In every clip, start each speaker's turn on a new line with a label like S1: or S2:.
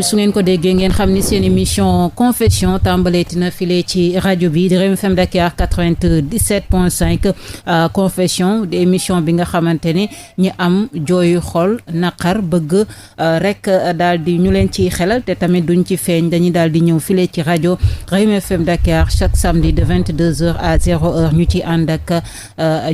S1: su ngeen ko déggee ngeen xam ni seen émission confession tàmbaleeti na file ci rajo bi di Rewmi FM Dakar 97.5 confession di émission bi nga xamante ni ñi am jooyu xol naqar bëgg rek daal di ñu leen ci xelal te tamit duñ ci feeñ dañuy daal di ñëw file ci rajo Rewmi FM Dakar chaque samedi de 22h à 0h ñu ci ànd ak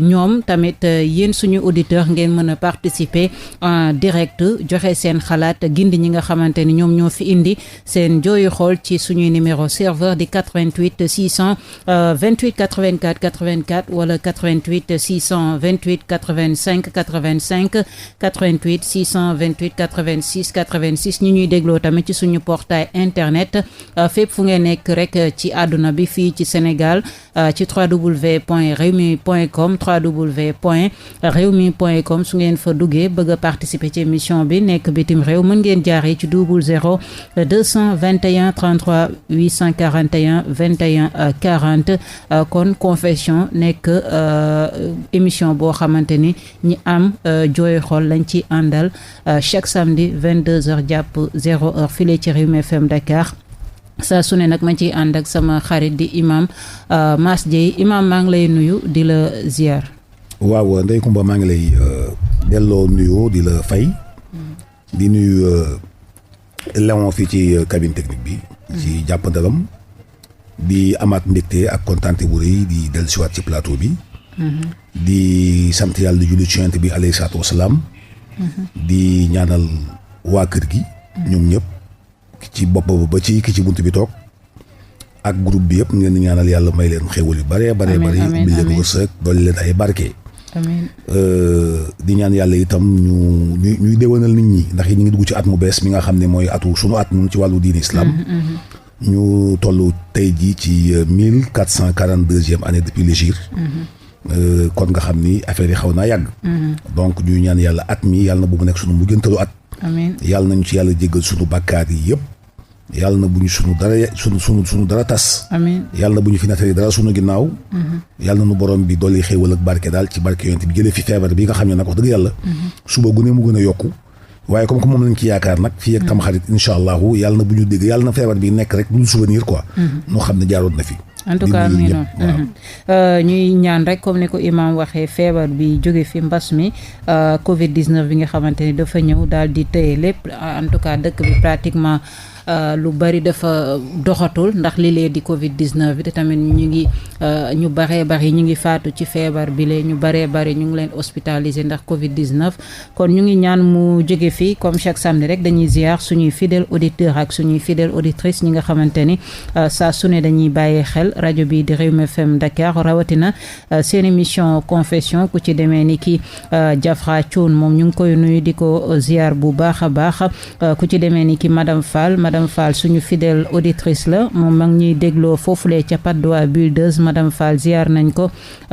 S1: ñoom tamit yéen suñu auditeur ngeen mën a participer en direct joxe seen xalaat gindi ñi nga xamante ni ñoom ñoo fi indi seen jooyu xool ci suñuy numéro serveur di 88 628 84 84 wala 88 628 85 85 88 628 86 86 ñi ñuy dégloo tamit ci suñu portail internet fépp fu ngeen nekk rek ci àdduna bi fii ci Sénégal ci www.rewmi.com www.rewmi.com su ngeen fa duggee bëgg a participer ci émission bi nekk bitim réew mën ngeen jaaree ci 00 221 33 841 21 40 kon confession nekk émission boo xamante ni ñi am jooy xol lañ ci àndal chaque samedi 22h jàpp 0h file ci Rewmi FM Dakar saa su ne nag ma ciy ànd ak sama xarit di imam Mass Dieye imam maa ngi lay nuyu di la ziar.
S2: waaw Ndeye Comba maa ngi lay delloo nuyoo di la fay di nuyu Léon fii ci cabine technique bi ci jàppandalam di amaat mbégte ak kontaante bu rëy di dellusiwaat ci plateau bi di sant yàlla di julli ci Yonent bi alayhi salaatu wasalaam di ñaanal waa kër gi ñoom ñëpp ci bopp ba ci ki ci bunt bi toog ak groupe bi yëpp ngeen di ñaanal yàlla may leen xéwal yu bare bare bare ubbi leen wërsëg dolli leen ay barke
S1: amiin
S2: di ñaan yàlla itam ñuy déwénal nit ñi ndax ñu ngi dugg ci at mu bees mi nga xam ne mooy atu sunu at ñun ci wàllu diine islam ñu toll tey jii ci 1442e année depuis l'hégire kon nga xam ni affaire yi xaw naa yàgg donc ñuy ñaan yàlla at mi yàlla na bu mu nekk sunu mujjantalu at
S1: amiin
S2: yàlla nañu ci yàlla jéggal sunu bàkkaar yi yëpp yàlla na bu ñu sunu dara tas
S1: amiin
S2: yàlla na bu ñu fi nattali dara sunu ginnaaw yàlla na nu borom bi dolli xéewal ak barke daal ci barke yonent bi jëlee fi feebar bi nga xam ne nag wax dëgg yàlla suba gu ne mu gën a yokku waaye comme que moom lañ ci yaakaar nag fii ak tamxarit incha allahu yàlla na bu ñu dégg yàlla na feebar bi nekk rek du souvenir quoi noo xam ne jaaroon na fi
S1: en tout cas mi noonu ñuy ñaan rek comme ni ko imam waxee feebar bi jóge fi mbas mi Covid 19 bi nga xamante ni dafa ñëw daal di tëye lépp en tout cas dëkk bi pratiquement lu bari dafa doxatul ndax li lee di Covid 19 bi te tamit ñu ngi ñu baree bari ñu ngi faatu ci feebar bi lee ñu baree bari ñu ngi leen hospitalisé ndax Covid 19 kon ñu ngi ñaan mu jóge fii comme chaque samedi rek dañuy ziar suñuy fidèle auditeur ak suñuy fidèle auditrice ñi nga xamante ni saa su ne dañuy bàyyee xel rajo bi di Rewmi FM Dakar rawatina seen émission confession ku ci demee ni ki Jafra Thioune moom ñu ngi koy nuyu di ko ziar bu baax a baax ku ci demee ni ki madame Fall suñu fidèle auditrice la moom mag ñuy dégloo foofulee ca Patte d'Oie Buldeuse madame Fall ziar nañ ko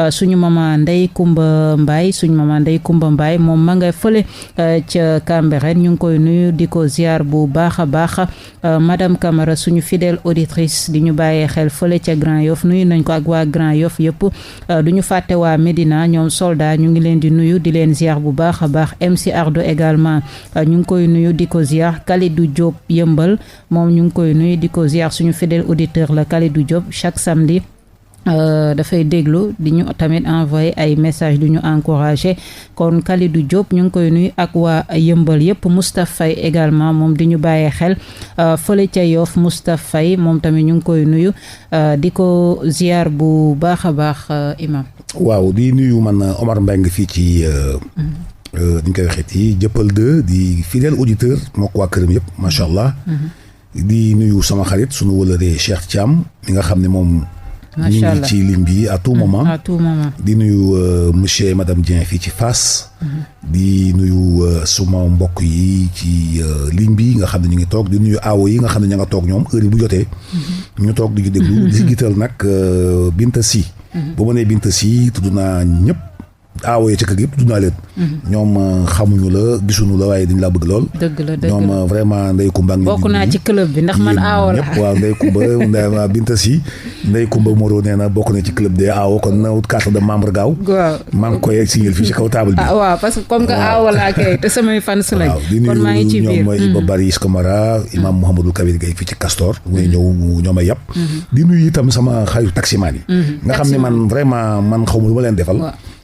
S1: suñu maman Ndeye Kumba Mbaye moom ma nga fële ca Cambérène ñu ngi koy nuyu di ko ziar bu baax a baax madame Camara suñu fidèle auditrice di ñu bàyyee xel fële ca Grand Yoff nuyu nañ ko ak waa Grand Yoff yëpp du ñu fàtte waa Médina ñoom soldat ñu ngi leen di nuyu di leen ziar bu baax a baax MC Ardo également ñu ngi koy nuyu di ko ziar Kalidou Diop yëmbal moom ñu ngi koy nuyu di ko ziar suñu fidèle auditeur la Kalidou Diop chaque samedi dafay déglu di ñu tamit envoyé ay message du ñu encouragé kon Kalidou Diop ñu ngi koy nuyu ak waa yëmbal yëpp Moustapha Faye également moom di ñu bàyyee xel fële ca Yoff Moustapha Faye moom tamit ñu ngi koy nuyu di ko ziar bu baax a baax imam
S2: waaw di nuyu man Omar Mbengue fii ci diñ koy waxee ci Jëppal 2 di fidèle auditeur moo ko waa këram yëpp macha allah di nuyu sama xarit sunu wëlëree Cheikh Thiam mi nga xam ne moom ñu ngi ci lim bi à tout moment di nuyu monsieur et madame Dieng fii ci Fass di nuyu suma mbokk yi ci lim bi nga xam ne ñu ngi toog di nuyu aawo yi nga xam ne ña nga toog ñoom heure yi bu jotee ñu toog di ñu déglu di gital nag Binta Si bu ma nee Binta Si tudd naa ñëpp aawoo ci kër yëpp tudd naa leen. ñoom xamuñu la gisuñu la waaye dañ laa bëgg lool.
S1: dëgg la
S2: ñoom vraiment Ndeye Kumba.
S1: bokk naa ci club bi ndax man aawo la.
S2: waaw Ndeye Kumba Binta Si Ndeye Kumba Moro nee na bokk na ci club des aawo kon na wut carte de membre gaaw.
S1: waaw
S2: maa ngi koy signal fii ci kaw table bi.
S1: waaw parce que comme que aawo laa kay te samay fans lañ. kon maa ngi ci biir
S2: ñoom Iba Baris Camara imam Mouhamadou Kabir Gaye fii ci Castor. muy ñëw ñoom a yàpp. di nuyu itam sama xaritu taximaan yi. nga xam ne man vraiment man xaw ma lu ma leen defal.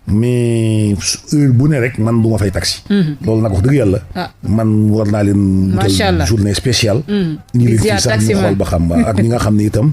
S2: mais heure bu ne rek man du ma fay taxi. loolu nag wax dëgg yàlla. man war naa leen.
S1: macha allah
S2: journée spéciale. ñi leen fii sax ñu xool ba xam ak ñi nga xam ne itam.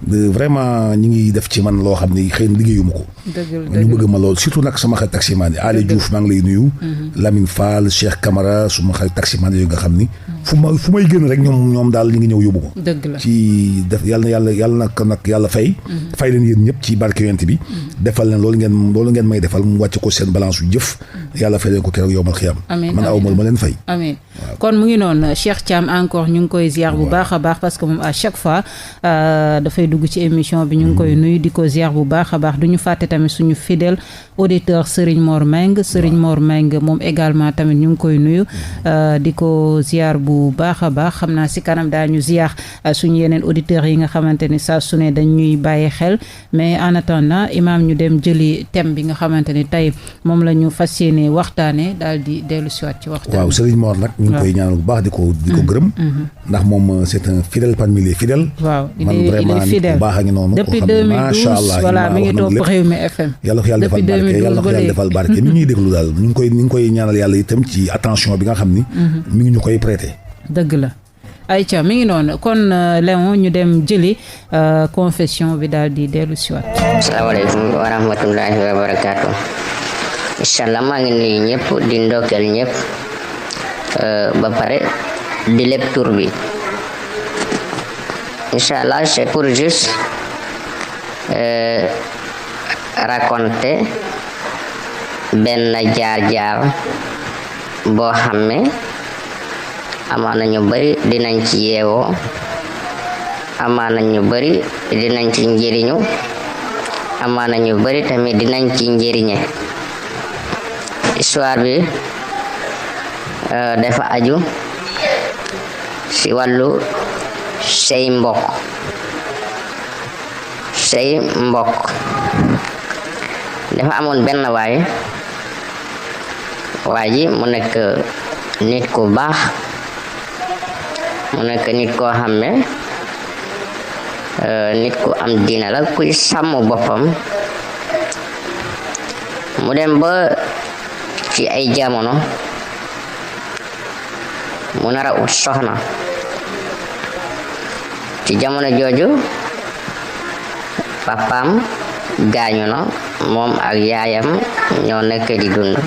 S2: vraiment ñi ngi def ci man loo xam ne xëy na liggéeyuma ko. ñu bëgg ma lool surtout nag sama xarit taximaan yi Ali Diouf maa ngi lay nuyu. Lamine Fall Cheikh Camara suma xarit taximaan yooyu nga xam ni. fu may génn rek ñoom daal ñi ngi ñëw yóbbu ko.
S1: dëgg la
S2: ci def yàlla na nag yàlla fay. fay leen yéen ñëpp ci barke yonent bi. defal leen loolu ngeen may defal mu wàcc ko seen balance yu jëf. yàlla fay leen ko keroog yowmal xiyam.
S1: amiin
S2: man aw ma leen fay.
S1: amiin kon mu ngi noonu Cheikh Thiam encore ñu ngi koy ziar bu baax a baax parce que moom à chaque fois dafay dugg ci émission bi ñu ngi koy nuyu di ko ziar bu baax a baax du ñu fàtte tamit suñu fidèle auditeur Serigne Mor Meng moom également tamit ñu ngi koy nuyu di ko ziar bu baax a baax xam naa si kanam daañu ziar suñu yeneen auditeurs yi nga xamante ni saa su ne dañuy bàyyi xel mais en attendant Imaam ñu dem jëli thème bi nga xamante ni tey moom la ñu fas yéene waxtaanee daal di dellu siwaat ci waxtaan.
S2: waaw Serigne Mor nag ñu ngi koy ñaanal bu baax di ko gërëm. ndax moom c'est un fidèle parmi les fidèles.
S1: waaw
S2: man vraiment nit ku baax a ngi noonu.
S1: depuis 2012 voilà mi ngi topp Rewmi FM.
S2: yàlla ko yàlla defal barke yàlla ko yàlla defal barke mi ñuy déglu daal ñu ngi koy ñaanal yàlla itam ci attention bi nga xam ni. mi ngi ñu koy prêter.
S1: dëgg la. ayca mi ngi noonu kon Léon ñu dem jëli confession bi daal di dellu siwaat.
S3: asalaamaaleykum wa rahmatullahi wa barakaatu. incha allah maa ngi nuyu ñëpp di ndokkeel ñëpp ba pare di lépp tur bi incha allah c'est pour juste raconter benn jaar-jaar boo xam ne amaana ñu bari dinañ ci yeewoo amaana ñu bari dinañ ci njëriñu amaana ñu bari tamit dinañ ci njëriñe histoire bi dafa aju ci wàllu sey mbokk dafa amoon benn waay ji mu nekk nit ku baax mu nekk nit koo xam ne nit ku am diina la kuy sàmm boppam mu dem ba ci ay jamono mu nar a ut soxna ci jamono jooju papaam gaañu na moom ak yaayam ñoo nekk di dund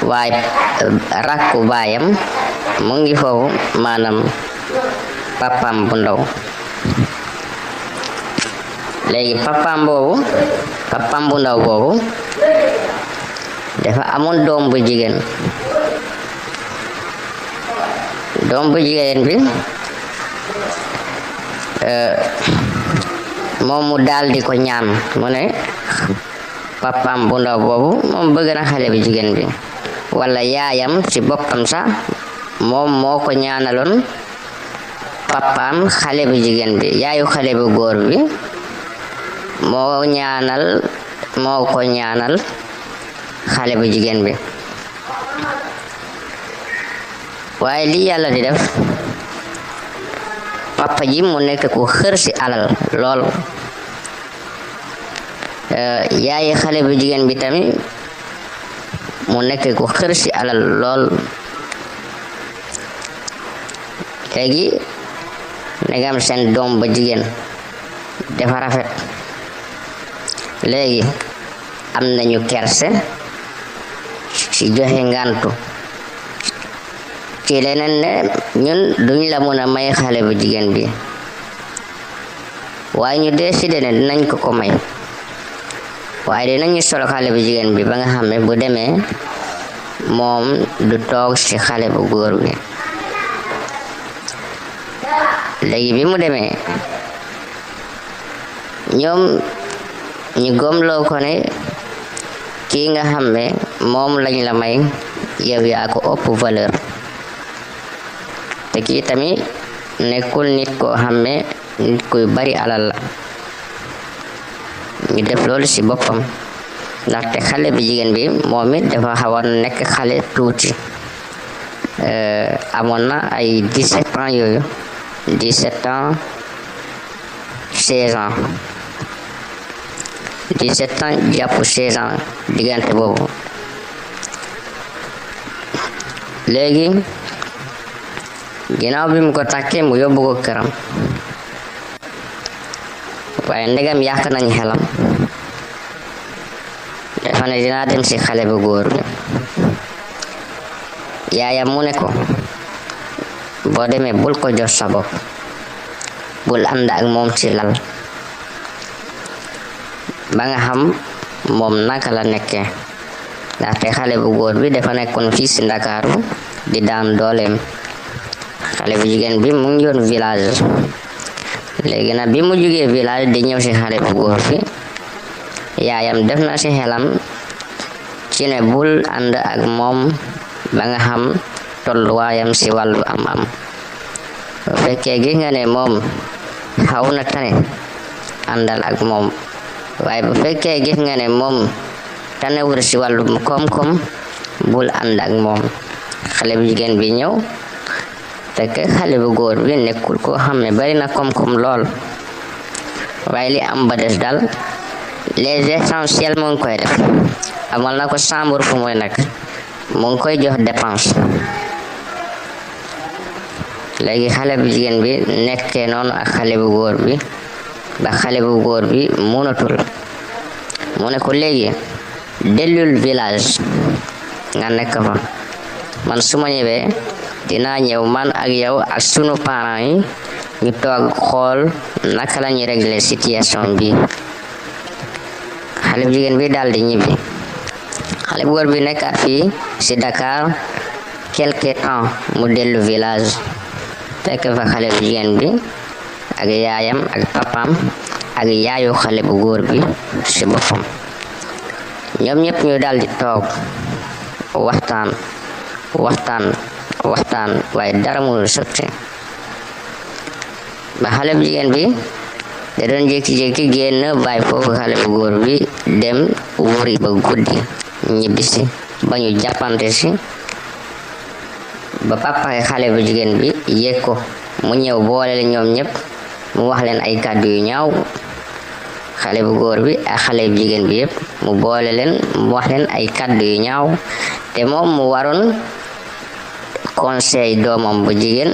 S3: waaye rakku baayam mu ngi foofu maanaam papaam bu ndaw léegi papaam bu ndaw boobu dafa amoon doom bu jigéen bi moom mu daal di ko ñaan mu ne papaam bu ndaw boobu moom bëgg na xale bu jigéen bi wala yaayam ci boppam sax moom moo ko ñaanaloon papaam xale bu jigéen bi yaayu xale bu góor bi moo ko ñaanal xale bu jigéen bi waaye li yàlla di def papa ji mu nekk ku xër ci alal lool yaayi xale bu jigéen bi tamit mu nekk ku xër ci alal lool léegi ndegam seen doom ba jigéen dafa rafet léegi am nañu kerse ci joxe ngantu ci leneen ne ñun duñ la mën a may xale bu jigéen bi waaye ñu décidé ne dinañ ko may waaye dinañu solo xale bu jigéen bi ba nga xam ne bu demee moom du toog ci xale bu góor bi léegi bi mu demee ñoom ñu gomloo ko ne kii nga xam ne moom lañ la may yow yaa ko ëpp valeur te kii tamit nekkul nit koo xam ne nit kuy bari alal la ñu def loolu ci boppam ndaxte xale bi jigéen bi moom it dafa xawoon nekk xale tuuti amoon na ay 17 ans yooyu 17 ans 16 ans 17 ans jàpp 16 ans diggante boobu léegi ginnaaw bi mu ko takkee mu yóbbu ko këram waaye ndegam yàq nañ xelam dafa ne dinaa dem ci xale bu góor bi yaayam mu ne ko boo demee bul ko jox sa bopp bul ànd ak moom ci lal ba nga xam moom naka la nekkee ndaxte xale bu góor bi dafa nekkoon fii ci Ndakaaru di daan dooleem xale bu jigéen bi mu ngi yoon village léegi nag bi mu jógee village di ñëw ci xale bu góor bi yaayam def na ci xelam ci ne bul ànd ak moom ba nga xam tolluwaayam ci wàllu am bu fekkee gis nga ne moom xaw na tane àndal ak moom waaye bu fekkee gis nga ne moom tanewul ci wàllu koom-koom bul ànd ak moom xale bu jigéen bi ñëw fekk xale bu góor bi nekkul koo xam ne bari na koom-koom lool waaye li am ba des dal les essentiels mu ngi koy def amal na ko chambre fu muy nekk mu ngi koy jox dépense léegi xale bu jigéen bi nekkee noonu ak xale bu góor bi ba xale bu góor bi mënatul mu ne ko léegi dellul village nga nekk fa man su ma ñëwee dinaa ñëw man ak yow ak sunu parents yi ñu toog xool naka la ñuy régler situation bi xale bu jigéen bi daal di ñibbi xale bu góor bi nekkaat fii ci Dakar quelque temps mu dellu village fekk fa xale bu jigéen bi ak yaayam ak papam ak yaayu xale bu góor bi ci boppam ñoom ñëpp ñu daal di toog waxtaan waaye dara mënul sotti ba xale bu jigéen bi da doon jékki-jékki génn bàyyi foofu xale bu góor bi dem wuri ba guddi ñibbisi ba ñu jàppante ci ba papa xale bu jigéen bi yëg ko mu ñëw boole leen ñoom ñëpp mu wax leen ay kàddu yu ñaaw xale bu góor bi ak xale bu jigéen bi yëpp mu boole leen mu wax leen ay kàddu yu ñaaw te moom mu waroon conseil doomam bu jigéen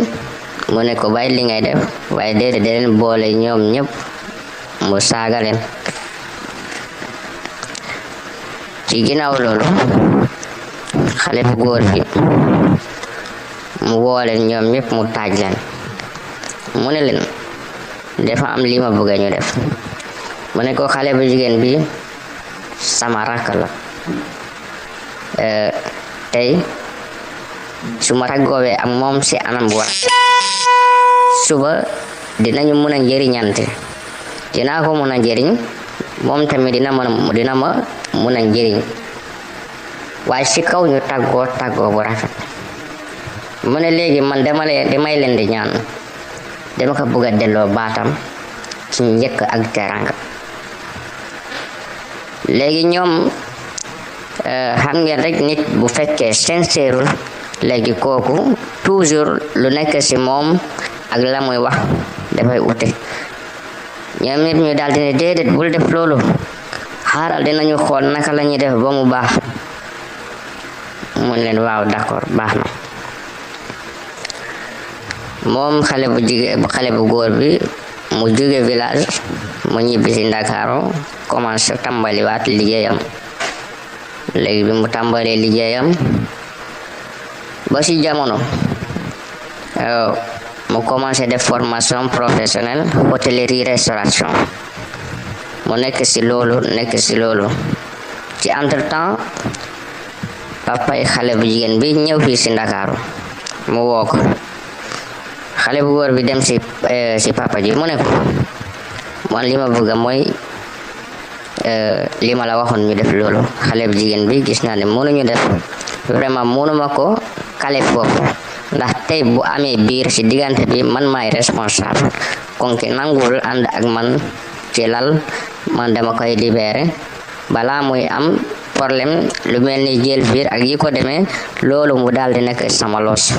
S3: mu ne ko bàyyi li ngay def waaye déedéet da leen boole ñoom ñëpp mu saaga leen ci ginnaaw loolu xale bu góor bi mu woo leen ñoom ñëpp mu taaj leen mu ne leen dafa am li ma bëgg ñu def mu ne ko xale bu jigéen bi sama rakk la tey su ma tàggoowee ak moom ci anam bu war suba dinañu mën a njëriñante dinaa ko mën a njëriñ moom tamit dina ma mën a njëriñ waaye ci kaw ñu tàggoo bu rafet mu ne léegi man damay leen di ñaan dama ko bëgg a delloo baatam ci njëkk ak teranga léegi ñoom xam ngeen rek nit bu fekkee sincèreul léegi kooku toujours lu nekk ci moom ak la muy wax dafay ute ñoom it ñu daal di ne déedéet bul def loolu xaaral dinañu xool naka la ñuy def ba mu baax mu leen waaw d'accord baax na moom xale bu góor bi mu jóge village mu ñibbi ci Ndakaaru commencé tàmbaliwaat liggéeyam léegi bi mu tàmbalee liggéeyam ba ci jamono mu commencé def formation professionnelle hôtellerie restauration mu nekk ci loolu ci entre-temps papa yi xale bu jigéen bi ñëw fii ci Ndakaaru mu woo ko xale bu góor bi dem ci papa ji mu ne ko man li ma bëgg mooy li ma la waxoon ñu def loolu xale bu jigéen bi gis naa ne mënuñu def vraiment mënuma ko kale foofu ndax tey bu amee biir ci diggante bi man maay responsable kon ki nangul ànd ak man ci lal man dama koy libéré balaa muy am problème lu mel ni jël biir ak yi ko demee loolu mu daal di nekk sama loos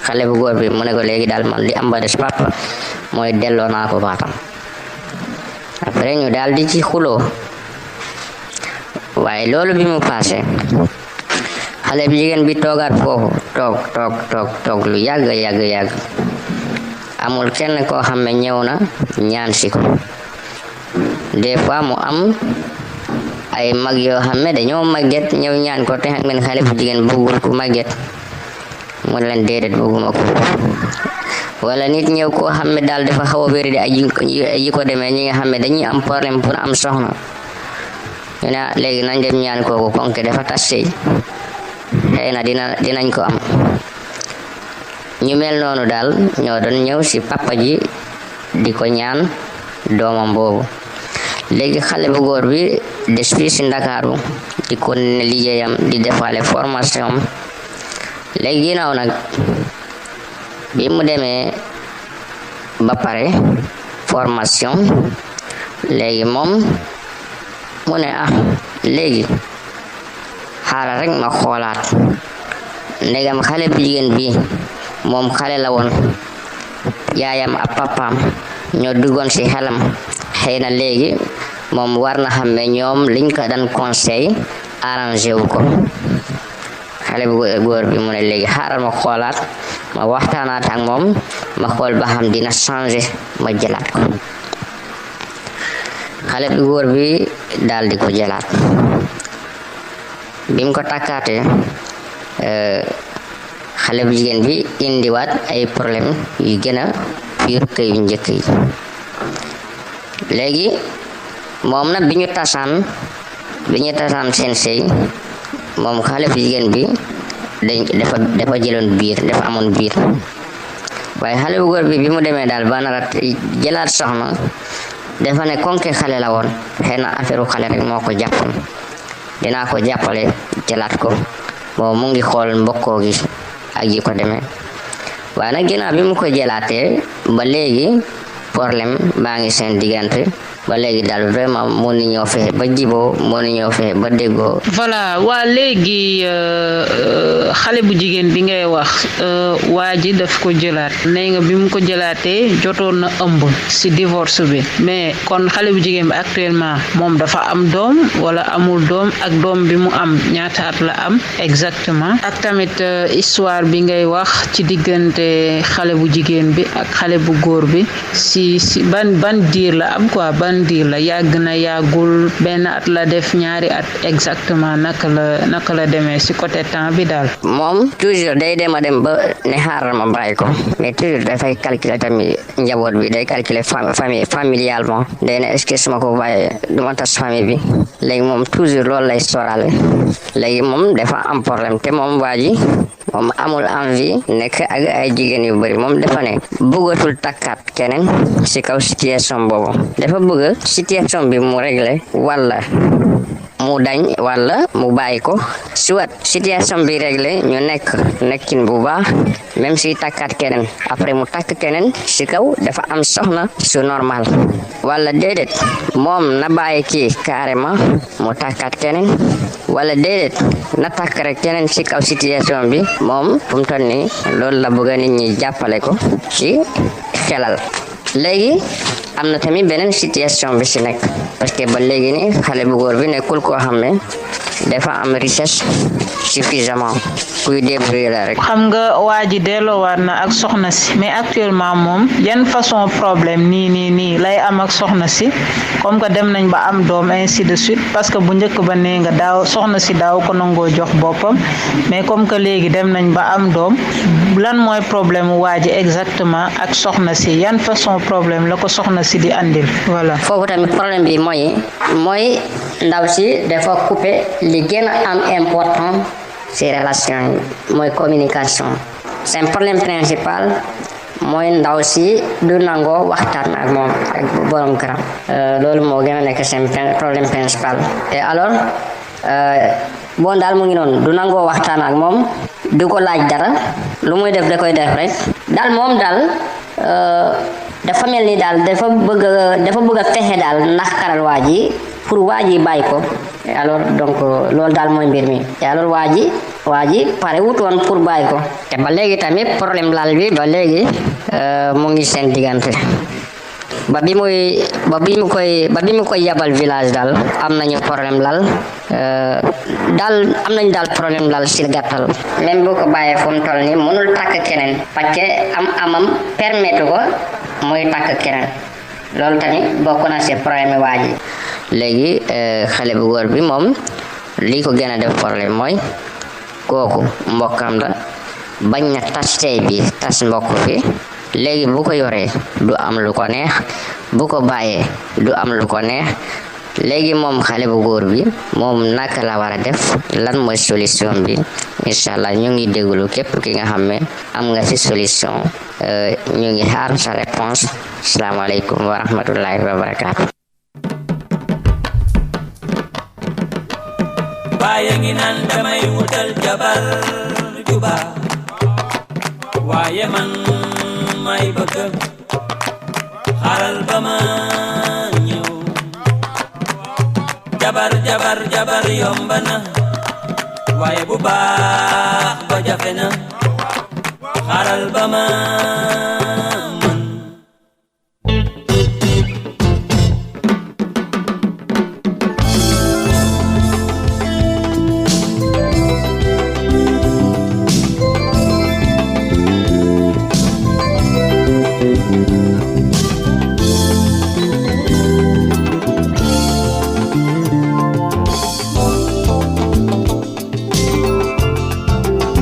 S3: xale bu góor bi mu ne ko léegi daal man li am ba des papa mooy delloo naa ko baatam après ñu daal di ci xuloo waaye loolu bi mu passé xale bi jigéen bi toogaat foofu toog lu yàgg amul kenn koo xam ne ñëw na ñaan si ko des fois mu am ay mag yoo xam ne dañoo màgget ñëw ñaan ko te xam ngeen xale bu jigéen bëggul ku màgget mu leen déedéet bëgguma ko wala nit ñëw koo xam ne daal dafa xaw a wéri di ay yi ko demee ñi nga xam ne dañuy am problème pour am soxna ñu ne léegi nañ dem ñaan kooku konke dafa tas sëy xëy na dinañ ko am ñu mel noonu daal ñoo doon ñëw ci papa ji di ko ñaan doomam boobu léegi xale bu góor bi des fii ci Ndakaaru di ko ne liggéeyam di defale formation léegi ginnaaw nag bi mu demee ba pare formation léegi moom mu ne léegi xaaral rek ma xoolaat ndegam xale bu jigéen bi moom xale la woon yaayam ak papaam ñoo duggoon ci xelam xëy na léegi moom war na xam ne ñoom liñ ko daan conseil arrangé wu ko xale bu góor bi mu ne léegi xaaral ma xoolaat ma waxtaanaat ak moom ma xool ba xam dina changer ma jëlaat ko xale bu góor bi daal di ko jëlaat bi mu ko takkaatee xale bu jigéen bi indiwaat ay problème yu gën a pire que yu njëkk yi léegi moom nag bi ñu tasaan seen sëy moom xale bu jigéen bi dafa jëloon biir dafa amoon biir waaye xale bu góor bi mu demee daal ba nar a jëlaat soxna dafa ne konke xale la woon xëy na affaire xale rek moo ko jàppoon dinaa ko jàppale jëlaat ko moom mu ngi xool mbokkoo gi ak yi ko demee waaye nag ginnaaw bi mu ko jëlaatee ba léegi problème baa ngi seen diggante ba léegi daal vraiment moo ni ñoo fexe ba jiboo moo ni ñoo fexe ba déggoo.
S1: voilà waa léegi xale bu jigéen bi ngay wax waa ji daf ko jëlaat nee nga bi mu ko jëlaatee jotoon na ëmb ci divorce bi mais kon xale bu jigéen bi actuellement moom dafa am doom wala amul doom ak doom bi mu am ñaata at la am exactement ak tamit histoire bi ngay wax ci diggante xale bu jigéen bi ak xale bu góor bi ci ban diir la am quoi ban diir la yàgg na yàggul benn at la def ñaari at exactement naka la demee ci côté temps bi daal.
S3: moom toujours day dem ba ne xaaral ma bàyyi ko mais toujours dafay calculer tamit njaboot bi day calculer famille familialement day ne est-ce que su ma ko bàyyee du ma tas famille bi léegi moom toujours loolu lay sorale léegi moom dafa am problème te moom waa ji moom amul envie nekk ak ay jigéen yu bari moom dafa ne bëggatul takkaat keneen ci kaw situation boobu dafa bëgg situation bi mu réglé wala mu dañ wala mu bàyyi ko soit situation bi réglé ñu nekkin bu baax même si takkaat keneen après mu takk keneen ci kaw dafa am soxna su normal wala déedéet moom na bàyyi kii carrément mu takkaat keneen wala déedéet na takk rek keneen ci kaw situation bi moom fu mu toll nii loolu la bëgg nit ñi jàppale ko ci xelal léegi am na tamit beneen situation bi ci nekk parce que ba léegi ni xale bu góor bi nekkul koo xam ne dafa am richesse suffisamment kuy débrouiller la rek.
S1: xam nga waa ji delloowaat na ak soxna si mais actuellement moom yan façon problème nii lay am ak soxna si comme que dem nañ ba am doom ainsi de suite parce que bu njëkk ba nee nga daaw soxna si daaw ko nangoo jox boppam mais comme que léegi dem nañ ba am doom lan mooy problème waa ji exactement ak soxna si yan façon problème la ko soxna si di andil voilà.
S3: foofu tamit problème bi mooy ndaw si dafa couper li gën a am important ci relation yi mooy communication c'est un problème principal mooy ndaw si du nangoo waxtaan ak moom ak borom këram loolu moo gën a nekk seen problème principal et alors bon daal mu ngi noonu du nangoo waxtaan ak moom du ko laaj dara lu muy def da koy def rek daal moom daal dafa mel ni daal dafa bëgg a fexe daal nax karal waa ji pour waa ji bàyyi ko et alors donc loolu daal mooy mbir mi et alors waa ji pare wutoon pour bàyyi ko te ba léegi tamit problème lal bi ba léegi mu ngi seen diggante ba bi mu koy yabal village daal am nañu problème lal am nañu daal problème lal si gàttal même bu ko bàyyee fu mu toll nii mënul takk keneen parce que amam permettre ko muy takk keneen loolu tamit bokk na si problème waa ji léegi xale bu góor bi moom li ko gën a def problème mooy kooku mbokkam la bañ na tas tey bi tas mbokk fi léegi bu ko yoree du am lu ko neex bu ko bàyyee du am lu ko neex léegi moom xale bu góor bi moom naka la war a def lan mooy solution bi incha allah ñu ngi déglu képp ki nga xam ne am nga ci solution ñu ngi xaar sa réponse asalaamaaleykum wa rahmatullahi wa barakaatu.
S4: waaye ngi naan damay wutal jabar juba waaye man may bëgg xaaral ba ma ñëw jabar yomb na waaye bu baax ba jafe na xaaral ba ma mën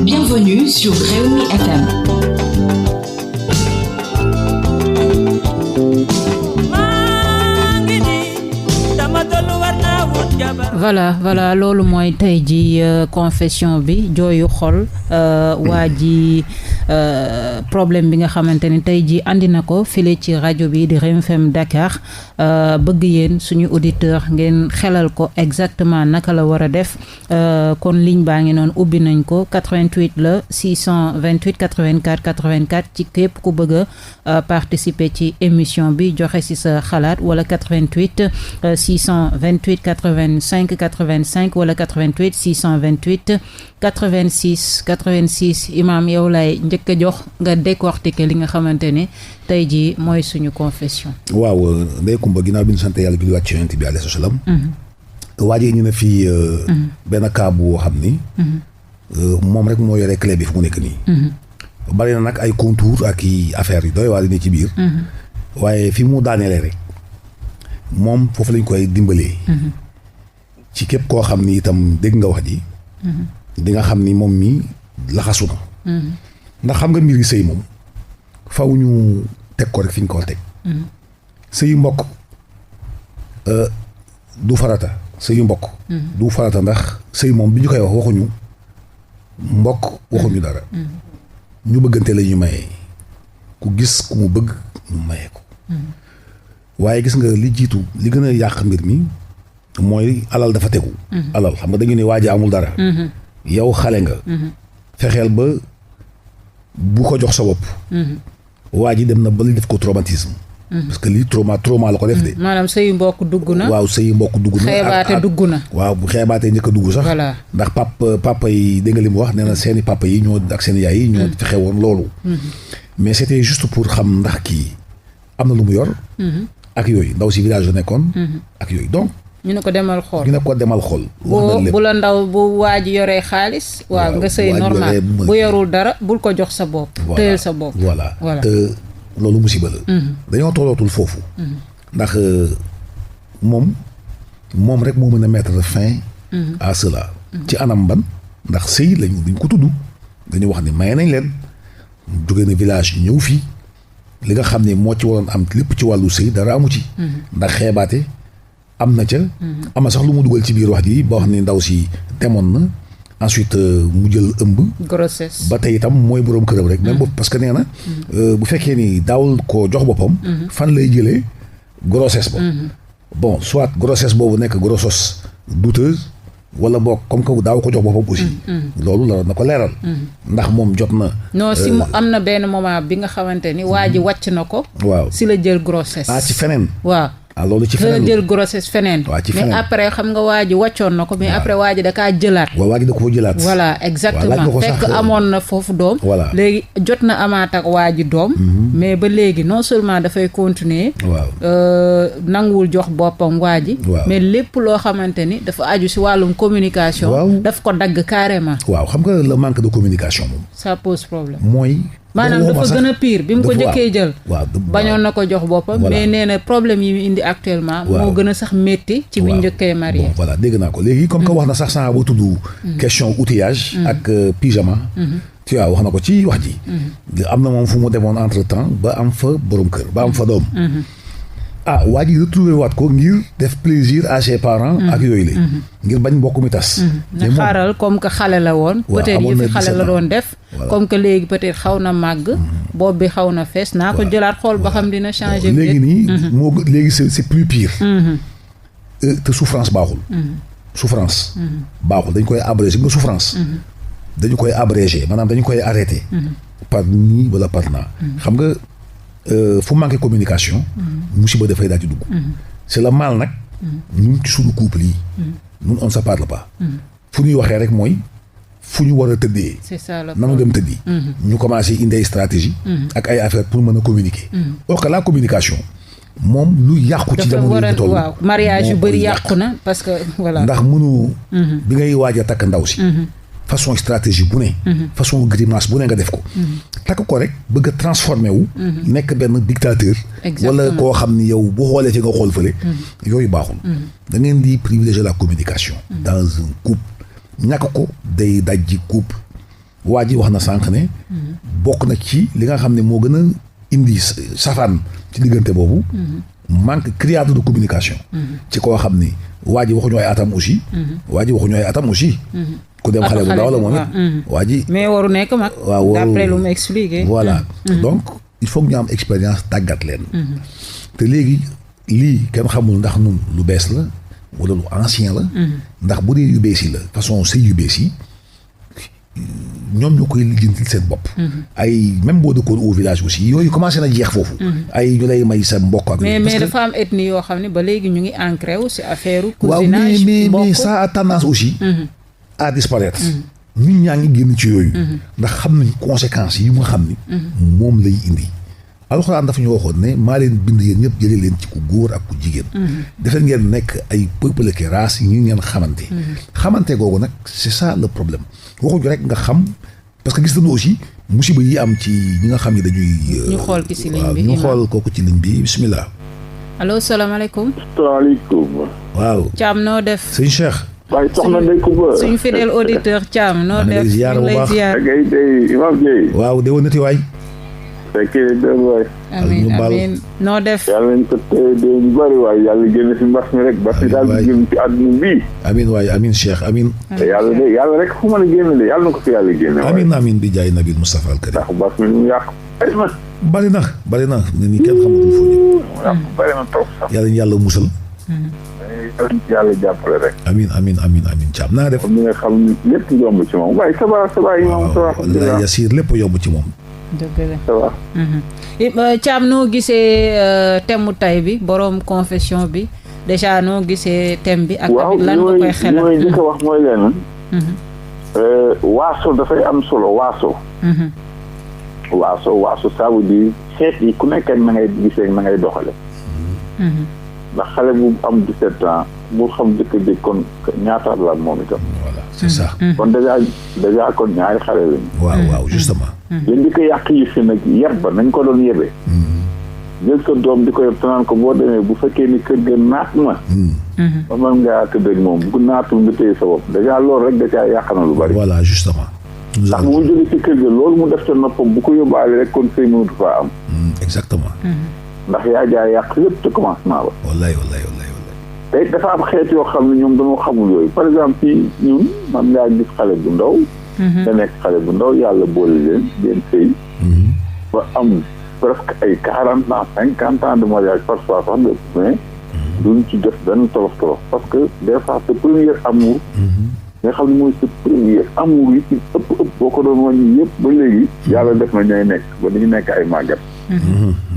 S5: Bienvenue sur Rewmi FM.
S1: voilà loolu mooy tey ji confession bi jooyu xol waa ji problème bi nga xamante ni tey ji andi na ko file ci rajo bi di Rewmi FM Dakar bëgg yéen suñu auditeur ngeen xelal ko exactement naka la war a def kon ligne baa ngi noonu ubbi nañ ko 88 la 628 84 84 ci képp ku bëgg a participer ci émission bi joxe ci sa xalaat wala 88 628 85 85 wala 88 628 86 Imam yow lay njëkk a jox nga décortiquer li nga xamante ne tey jii mooy suñu confession.
S2: waaw Ndeye Comba ginnaaw bi ñu sant yàlla julli wàcc ci Yonent bi alayhi salaam. waajee ñu ne fii benn cas boo xam ni. moom rek moo yore clé bi fu mu nekk nii. bari na nag ay contours ak i affaires yu doy waa ne ci biir. waaye fi mu daanelee rek moom foofu lañ koy dimbalee. ci képp koo xam ni itam dégg nga wax ji. di nga xam ni moom mi laxasu na. ndax xam nga mbir yi sëy moom faw ñu teg ko rek fi ñu ko war teg. sëyu mbokk du farata sëyu mbokk. du farata ndax sëy moom bi ñu koy wax waxuñu mbokk waxuñu dara. ñu bëggante la ñu mayee ku gis ku mu bëgg ñu mayee ko. waaye gis nga li jiitu li gën a yàq mbir mi mooy alal dafa tegu. alal xam nga dañu ne waaja amul dara. yow xale nga. fexeel ba bu ko jox sa bopp. waa ji dem na ba li def ko traumatisme. parce que lii trauma la ko def de. maanaam
S1: sëyu mbokk dugg na.
S2: waaw sëyu mbokk dugg na.
S1: xeebaate dugg na.
S2: waaw bu xeebaatee njëkk a dugg sax.
S1: voilà
S2: ndax papa yi dégg nga li mu wax nee na seeni papa yi ñoo ak seen yaay yi ñoo fexe woon loolu. mais c'était juste pour xam ndax kii am na lu mu yor. ak yooyu ndaw si village la nekkoon. ak yooyu donc.
S1: ñu ne ko demal xool
S2: ñu ne ko demal xool.
S1: bu la ndaw bu waa ji yoree xaalis. waaw nga sëy normal bu yorul dara bul ko jox sa bopp. tëyal sa bopp.
S2: voilà te loolu musiba la. dañoo tollootul foofu. ndax moom rek moo mën a mettre fin. à cela. ci anam ban ndax sëy lañu duñ ko tudd. dañu wax ni maye nañ leen. jóge na village ñëw fii li nga xam ne moo ci waroon am lépp ci wàllu sëy dara amu ci. ndax xeebaate. am na ca. am na sax lu mu dugal ci biir wax ji ba wax ni ndaw si demoon na ensuite mu jël ëmb.
S1: grossesse
S2: ba tey itam mooy boroom këram rek. même parce que nee na bu fekkee ni daawul koo jox boppam. fan lay jëlee grossesse ba. bon soit grossesse boobu nekk grossesse douteuse wala boog comme que daaw ko jox boppam aussi. loolu la na ko leeral. ndax moom jot na.
S1: non si mu am na benn moment bi nga xamante ni waa ji wàcc na ko.
S2: waaw
S1: si la jël grossesse.
S2: ci feneen.
S1: waaw.
S2: loolu ci feneen
S1: la jël grossesse feneen.
S2: waaw ci feneen
S1: mais après xam nga waa ji wàccoon na ko mais après waa ji da kaa jëlaat.
S2: waaw waa ji da ko jëlaat.
S1: voilà exactement fekk amoon na foofu doom.
S2: voilà
S1: léegi jot na amaat ak waa ji doom. mais ba léegi non seulement dafay continuer.
S2: waaw
S1: nanguwul jox boppam waa ji. mais lépp loo xamante ni dafa aju si wàllum communication.
S2: waaw
S1: daf ko dagg carrément.
S2: waaw xam nga le manque de communication moom.
S1: ça pose problème.
S2: mooy.
S1: maanaam dafa gën a pire bi mu ko njëkkee jël.
S2: waaw
S1: bañoon na ko jox boppam. mais nee na problème yi mu indi actuellement. moo gën a sax métti ci bi njëkkee marié.
S2: bon voilà dégg naa ko léegi comme que wax na sax saa ba tudd. question outillage. ak pyjama. tu vois wax na ko ci wax ji. am na moom fu mu demoon entre temps ba am fa borom kër ba am fa doom. waa ji retrouvé waat ko ngir def plaisir à ses parents. ak yooyu la. ngir bañ mbokk mi tas.
S1: na xaaral comme que xale la woon. peut-être yëfi xale la doon def. comme que léegi peut-être xaw na màgg. bopp bi xaw na fees naa ko jëlaat xool ba xam dina changer.
S2: léegi nii moo léegi c'est plus pire. te souffrance baaxul. souffrance. baaxul dañ koy abrégé nga souffrance. dañu koy abrégé maanaam dañu koy arrêté. par nii wala par naa. xam nga. fu manqué communication. musiba dafay daal di dugg. c'est le mal nag. ñun ci suñu couple yi. ñun on ne se parle pas. fu ñuy waxee rek mooy fu ñu war a tëddee.
S1: c'est ça la
S2: nanu dem tëddi. ñu commencé indi ay stratégie. ak ay affaires pour mën a communiquer. or que la communication moom lu yàqu ci jamono yi ñu toll.
S1: waaw mariage yu bëri yàqu na parce que voilà.
S2: ndax mënu. bi ngay waaj a takk ndaw si. façon stratégie bu ne. façon grimace bu ne nga def ko. takk ko rek bëgg a transformé wu. nekk benn dictateur. wala koo xam ni yow bu xoolee ci nga xool fële. yooyu baaxul. da ngeen di privilégier la communication. dans un couple ñàkk ko day dajji couple. waa ji wax na sànq ne. bokk na ci li nga xam ne moo gën a indi safaan ci diggante boobu. manque criard de communication. ci koo xam ni waa ji waxuñu ay atam aussi. waa ji waxuñu ay atam aussi. ku dem xale bu ndaw la moom it. waa ji
S1: mais waru nekk mag.
S2: waaw
S1: d'après lu mu expliqué.
S2: voilà donc il faut que ñu am expérience tàggat leen. te léegi lii kenn xamul ndax nun lu bees la wala lu ancien la. ndax bu dee yu bees yi la façon sëy yu bees yi ñoom ñoo koy lijjantil seen bopp. ay même boo dëkkoon au village aussi yooyu commencé na jeex foofu. ay ñu lay may sa mbokk ak.
S1: mais dafa am ethnie yoo xam ne ba léegi ñu ngi ancré wu si affaire
S2: cousinage. waaw mais ça a tendance aussi. à disparaître. ñun ñaa ngi génn ci yooyu. ndax xam nañ conséquences yi nga xam ni. moom lay indi. alxuraan dafa ñu waxoon ne maa leen bind yéen ñëpp jëlee leen ci ku góor ak ku jigéen. defee ngeen nekk ay peuple ak race yi ñu ngeen xamante. xamante googu nag c'est ça le problème waxuñu rek nga xam parce que gis nañu aussi musiba yi am ci ñi nga xam ne dañuy.
S1: ñu xool ki ci ligne bi
S2: ñu xool kooku ci ligne bi bismillah.
S1: allo salaamaaleykum.
S5: salaamaaleykum.
S2: waaw.
S5: Thiam
S1: noo def.
S2: sëñ Cheikh.
S5: waaye soxna Ndeye Coumba.
S1: suñu fidèle auditeur Thiam noo def. ñu lay ziar
S5: Guèye Guèye Imam Guèye.
S2: waaw déwénati waay.
S5: fekkee dër waay.
S1: amiin amiin noo def.
S5: yàlla nañ ko téye dee ñu bëri waay yàlla génn fi mbas mi rek. mbas mi daal di génn ci àdduna bii.
S2: amiin waay amiin Cheikh amiin.
S5: te yàlla rek fu mën a génn de yàlla na ko fi yàlla génne. waay
S2: amiin amiin bi jaay Nabil Moustapha al Karim.
S5: ndax mbas mi mu yàq.
S2: bari na ne ni kenn xamatul foo ñu.
S5: yàq bari na trop sax.
S2: yàlla ñu yàlla musal.
S5: yàlla jàppale rek.
S2: amiin Thiam naa def.
S5: comme ni nga xam ni lépp yomb ci moom waaye ça va imam ça va.
S2: waaw Yassir lépp yomb ci moom.
S1: dëgg la
S5: ça va.
S1: Thiam noo gisee thème mu tay bi boroom confession bi déjà noo gisee thème bi. ak lan nga koy xelal
S5: waaw li may wax mooy leen. waaso dafay am solo waaso. waaso ça veut dire xeet yi ku nekk na ngay gisee na ngay doxale. ndax xale bu am 17 ans bu xam dëkk kon ñaata la moom itam.
S2: voilà c'est ça.
S5: kon déjà kon ñaari xale lañu.
S2: waaw justement.
S5: léegi di ko yàq yi fi nag yeb ba nañ ko doon yebee. jël sa doom di ko yeb tanaan ko boo demee bu fekkee ni kër ga naat na. ba mën ngaa tëdd ak moom bu naatul nga téye sa bopp déjà loolu rek da caa yàq na lu bari.
S2: voilà justement.
S5: ndax bu mu jógee ci kër ga loolu mu def ca noppam bu ko yóbbaale rek kon sëy mënatu faa am.
S2: exactement.
S5: ndax yaa jaa yàq lépp te commencement ba.
S2: wallaay.
S5: te dafa am xeet yoo xam ne ñoom dañoo xamul yooyu par exemple fii ñun man ngaa gis xale bu ndaw nga nekk xale bu ndaw yàlla boole leen sëy ba am presque ay 40 ans 50 ans de mariage parfois sax mais duñ ci def benn tolof parce que des fois sa premier amour nga xam ne mooy sa premier amour yi ci ëpp boo ko doon wàññi yëpp ba léegi yàlla def na ñooy nekk ba dañu nekk ay màggat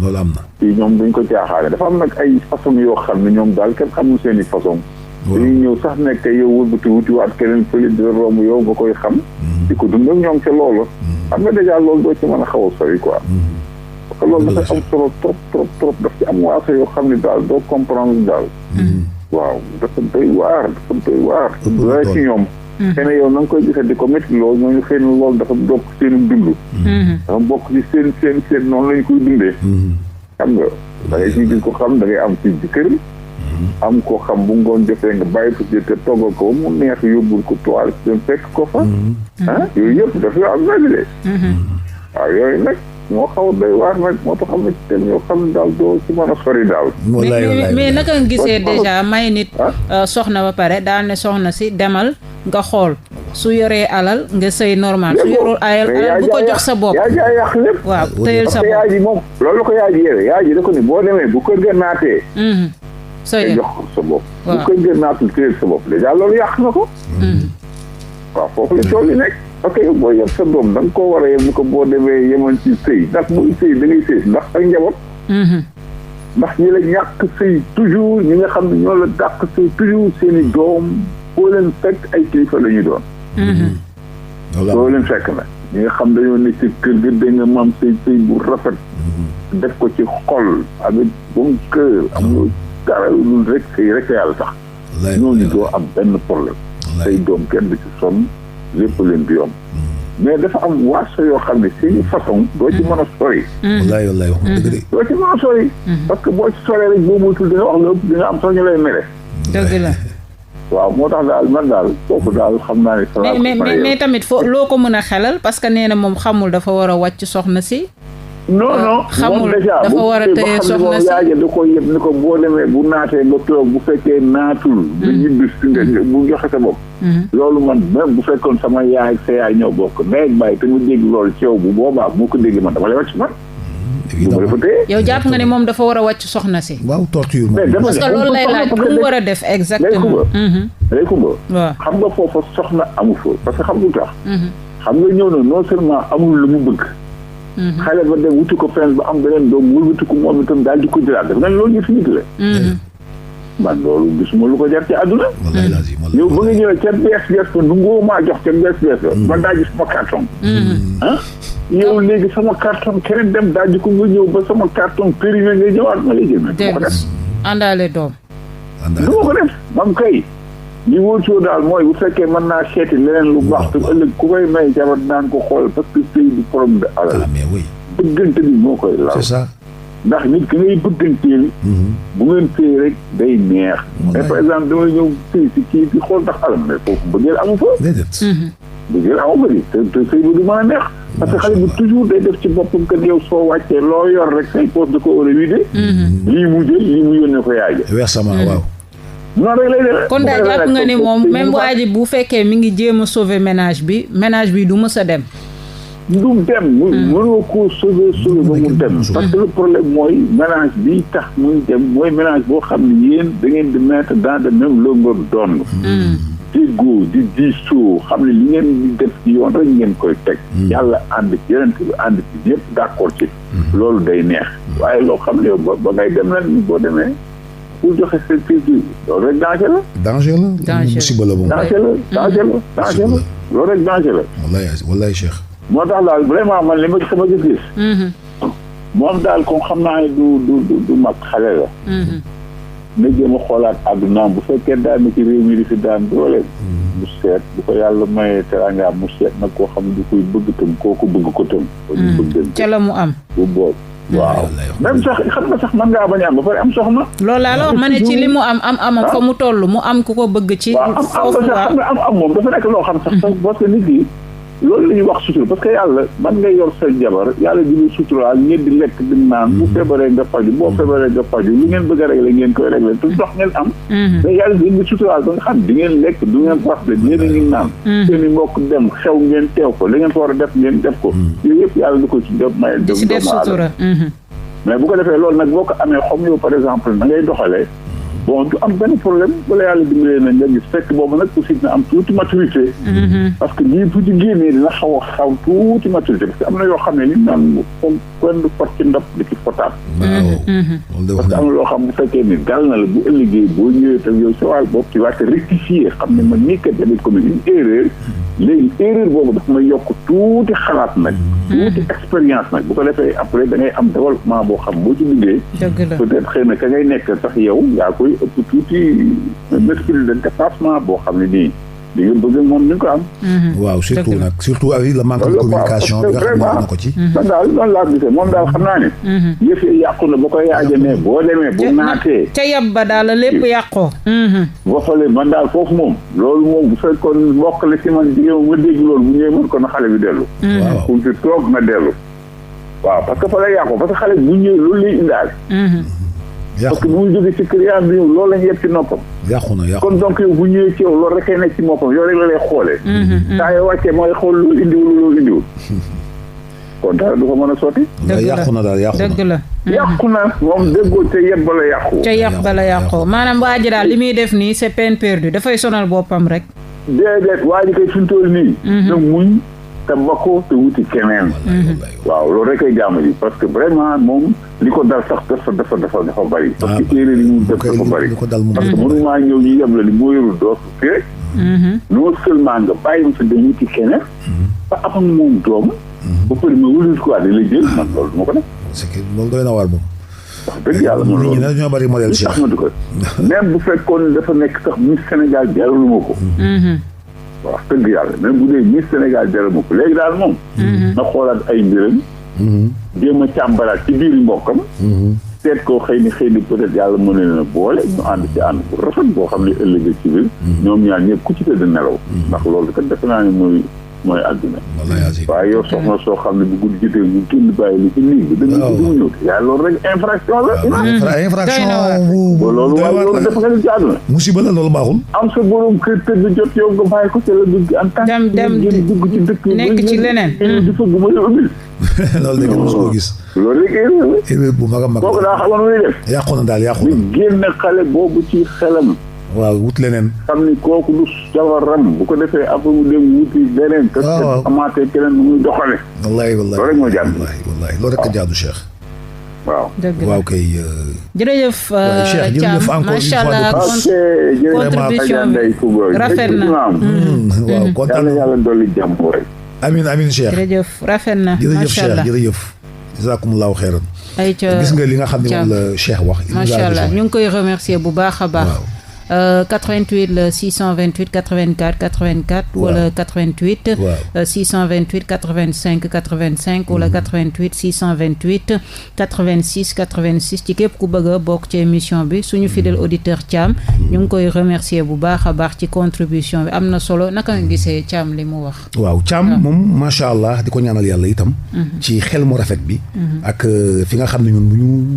S2: loolu am na
S5: fii ñoom dañ ko caaxaane dafa am nag ay façon yoo xam ne ñoom daal kenn xamul seen i façon dañuy ñëw sax nekk yow wëlbati wutiwaat keneen fële di romb yow nga koy xam di ko dund ak ñoom ca loolu xam nga dèjà loolu doo ci mën a xaw a sori quoi parce que loolu dafa am solo trop daf ci am waaso yoo xam ne daal doo comprendre daal waaw dafa doy waar loolu ci ñoom xëy na yow na nga koy gisee di ko métti loolu ñooñu xëy na loolu dafa bokk seen dund dafa bokk ci seen noonu lañu koy dundee xam nga da ngay ci gis ko xam da ngay am ci kër am koo xam bu ngoon jotee nga bàyyi ko te toggal ko mu neex yóbbul ko toile dem fekk ko fa yooyu yëpp dafa am nag de waaw yooyu nag moo xaw a doy waar nag moo tax am na ci teen yoo xam ne daal doo ci mën a sori daal
S1: mais naka nga gisee déjà may nit soxna ba pare daal ne soxna si demal nga xool su yoree alal nga sëy normal su yorul alal bu ko jox sa bopp
S5: yaa jaay yàq lépp
S1: waaw tëyal sa bopp
S5: yaay ji moom loolu la ko yaay ji yére yaay ji da ko ni boo demee bu kër ga naatee
S1: sëy
S5: jox ko sa bopp bu kër ga naatul tëyal sa bopp déjà loolu yàq na ko waaw foofu la coow li nekk ok boo yor sa doom da nga koo war a yem ni ko boo demee yemoon ci sëy ndax muy sëy da ngay sëy ndax ak njaboot ndax ñi la ñàkk sëy toujours ñi nga xam ne ñoo la dàq sëy toujours seen i doom boo leen fekk ay kilifa la ñu doon boo leen fekk na ñi nga xam dañoo nekk ci kër ga da nga maam sëy bu rafet def ko ci xol avec bon cœur amul dara lu rek sëy rek yàlla tax ñooñu doo am benn problème say doom kenn du ci sonn lépp leen di yomb mais dafa am waaso yoo xam ne seeni façon doo ci mën a sori
S2: wallaay wax dëgg de
S5: doo ci mën a sori parce que boo ci soree rek boo moytul di nga wax la ëpp di nga am sax ñu lay mere
S1: dëgg la
S5: waaw moo tax daal man daal kooku daal xam naa ne
S1: mais tamit foo loo ko mën a xelal parce que nee na moom xamul dafa war a wàcc soxna si
S5: non
S1: xamul dafa war a tëye soxna si
S5: yaaje da ko yëpp ni ko boo demee bu naatee nga toog bu fekkee naatul nga ñibbis nga bu joxe sa bopp loolu man même bu fekkoon sama yaay ak sa yaay ñoo bokk ndey ak bàyyi te nga dégg loolu ci yow bu boobaa moo ko dégg man dama lay wàcc man du ma dafa téye
S1: yow jàpp nga ne moom dafa war a wàcc soxna si
S2: waaw torture
S1: parce que loolu lay laaj lu mu war a def exactement
S5: day kumba
S1: waaw
S5: xam nga foofa soxna amu fa parce que xam nga tax xam nga ñëw na non seulement amul lu mu bëgg xale ba dem wuti ko fenn ba am beneen doom wëlbati ko moom itam daal di ko jëlaat def nañ loolu ñu fi nit la man loolu gisuma lu ko jar ci àdduna yow ba nga ñëwee ca bees ba nu ngoo maa jox ca bees ba man daa gis sama carton yow léegi sama carton keneen dem daal di ko nga ñëw ba sama carton périmé nga ñëwaat ma lay jël ma ko def
S1: àndaale doom
S5: du ma ko def mam kay li wóotoo daal mooy bu fekkee mën naa seeti leneen lu baax te ëllëg ku koy may jabar naan ko xool parce que sëy du problème de alal bëggante bi moo koy laal
S2: c'est ça
S5: ndax nit ki ngay bëgganteel bu ngeen sëy rek day neex mais par exemple damay ñëw sëy si kii di xool ndax alal mais foofu bëggeel amu fa bëggeel amu fa te sëy bi du mën a neex parce que xale bi toujours day def ci boppam que yow soo wàccee loo yor rek say poos da ko war a widé lii mu jël lii mu yónnee ko yaay ja
S2: versement waaw
S5: non rek lay def
S1: kon daal jàpp nga ne moom même waa ji bu fekkee mi ngi jéem a sauver ménage bi du mës a dem
S5: du dem mënoo koo sauver ba mu dem parce que le problème mooy ménage bi tax muy dem mooy ménage boo xam ne yéen da ngeen di mettre dans de même longueur d'onde déggoo di diisoo xam ne li ngeen di def ci yoon rek ngeen koy teg yàlla ànd ci yeneen bi ànd ci ñëpp d'accord ci loolu day neex waaye loo xam ne yow ba ngay dem lan ni boo demee pour joxe seen crédit loolu rek danger la
S2: musiba la moom
S5: danger la loolu rek danger la
S2: wallaay Cheikh
S5: moo tax daal vraiment man li ma sama gis-gis moom daal comme xam naa ne du mag xale la na jéem a xoolaat àddunaam bu fekkee daan na ci réew mi di fi daan doole mu seet bu ko yàlla mayee teraanga mu seet nag koo xam ne du koy bëgg tam kooku bëgg ko tam ñu bëgg
S1: ca la mu am
S5: bu boobu waaw même sax xam nga sax mën ngaa bañ a am ba pare am soxna
S1: loolu laa la wax ma ne ci li mu am fa mu toll mu am ku ko bëgg ci foofu
S5: am moom dafa nekk loo xam sax parce que nit yi loolu la ñuy wax sutura parce que yàlla man nga yor sa jabar yàlla di la suturaal ngeen di lekk di naan bu feebaree nga faju boo feebaree nga faju lu ngeen bëgg a régler ngeen koy régler te ndox ngeen am mais yàlla di indi suturaal ba nga xam di ngeen lekk du ngeen rafle yéen a ngi naan seen i mbokk dem xew ngeen teew ko li ngeen fa war a def ngeen def ko yooyu yëpp yàlla di ko ci def maye
S1: di def sutura
S5: mais bu ko defee loolu nag boo ko amee comme yow par exemple na ngay doxalee bon du am benn problème wala yàlla dimbalee na nga gis fekk boobu nag aussi na am tuuti maturité parce que lii bu ci génnee dina xaw tuuti maturité parce que am na yoo xam ne li naan comme kenn du pot ci ndab di ci potaat parce que am na loo xam bu fekkee ni dal na la bu ëllëgee boo ñëwee tam yow sa wàll bopp ci waate rectifier xam ne man nii kat damay commis une erreur léegi erreur boobu daf may yokk tuuti xalaat nag tuuti expérience nag bu ko defee après da ngay am développement boo xam boo ci duggee peut-être xëy na ka ngay nekk sax yow yaa koy ëpp tuuti esprit de dépassement boo xam ne nii li nga bëgg moom ni nga ko am
S2: waaw surtout avec le manque de communication bi nga xam ne na ko ci
S5: man daal noonu laa gisee moom daal xam naa ne yëf yi yàqu na ba koy yaajamee boo demee bu naatee
S1: ca yab ba daal la lépp yàqoo
S5: boo xoolee man daal foofu moom loolu moom bu fekkoon mbokk la ci man jigéen ma dégg loolu bu ñëwee mën ko na xale bi dellu fu fi toog na dellu waaw parce que fa lay yàqu parce que xale bi bu ñëwee loolu lay indaale parce que bu muy jógee ci kër yaa bi ñëw loolu lañu yëpp ci noppam
S2: yàqu na
S5: kon donc yow bu ñëwee ci yow loolu rek nekk ci moppam yow rek la lay xoolee saa yoo wàccee mooy xool loolu indiwul kon dara du ko mën a sotti
S2: yàqu na daal
S1: dëgg la
S5: yàqu na moom déggoo ca yeb ba la yàqu
S1: ca yeb ba la yàqu maanaam waa ji daal li muy def nii c'est peine perdue dafay sonal boppam rek
S5: déedéet waa ji koy fi mu toll nii na muñ te bakko te wuti keneen waaw loolu rek ay jàmm ji parce que vraiment moom li ko dal sax dafa bari parce que erreur yi mu def dafa bari parce que mënu maa ñëw ñu yeb la li moo yorul doo fi rek non seulement nga bàyyi ma sa dem wuti keneen ba am moom doom ba pare ma wëlul quoi di la jël man loolu du ma ko def
S2: c'est que loolu doy na waar moom
S5: wax dëgg yàlla moom loolu
S2: nit ñi ñoo bari modèle Cheikh
S5: ko même bu fekkoon dafa nekk sax Miss Sénégal jaralu ma ko wax dëgg yàlla même bu dee Miss Sénégal jaralu ma ko léegi daal moom na xoolaat ay mbiram jéem a càmbaraat ci biir mbokkam seet koo xëy ni peut-être yàlla mën na boole ñu ànd ci ànd bu rafet boo xam ne ëllëg ci biir ñoom ñaar ñëpp ku ci tëdd nelaw ndax loolu kat defe naa ne mooy àdduna waaye yow soxna soo xam ne bu guddi jotee ñu génn bàyyi li ci néeg bi danga ko ñëw yaa loolu rek infraction la
S2: infraction
S5: loolu waaye loolu def nga ni ci àdduna
S2: musiba la loolu baaxul
S5: am sa borom kër tëdd jot yow nga bàyyi ko ci la dugg en tant que
S1: dem
S5: dugg ci dëkk
S1: nekk ci leneen
S5: di fëgg ma la ubbil
S2: loolu da ngeen mos koo gis
S5: loolu rek
S2: erreur bu mag a mag
S5: kooku daa xamoon muy def
S2: yàqu na daal yàqu na
S5: génn xale boobu ci xelam
S2: waaw wut leneen
S5: xam ni kooku du jabaram bu ko defee après mu dem wuti leneen parce que amaatee keneen nu muy doxale
S2: wallaay
S5: loolu rek moo jaadu
S2: wallaay loolu rek a jaadu Cheikh
S5: waaw
S2: waaw kay
S1: jërëjëf
S2: Cheikh jërëjëf encore
S1: macha allah contribution bi rafet na
S2: waaw kontaan
S5: yàlla dolli jàmm rek
S2: amiin Cheikh
S1: jërëjëf rafet na
S2: jërëjëf Cheikh jërëjëf jazakumullahu xeyran
S1: ayca
S2: gis nga li nga xam ne moom la Cheikh wax
S1: macha allah ñu ngi koy remercier bu baax a baax 88 la 628 84 84 wala 88 628 85 85 wala 88 628 86 86 ci képp ku bëgg a bokk ci émission bi suñu fidèle auditeur Thiam ñu ngi koy remercier bu baax a baax ci contribution bi am na solo naka nga gisee Thiam li mu wax
S2: waaw Thiam moom macha allah di ko ñaanal yàlla itam ci xel mu rafet bi ak fi nga xam ne ñun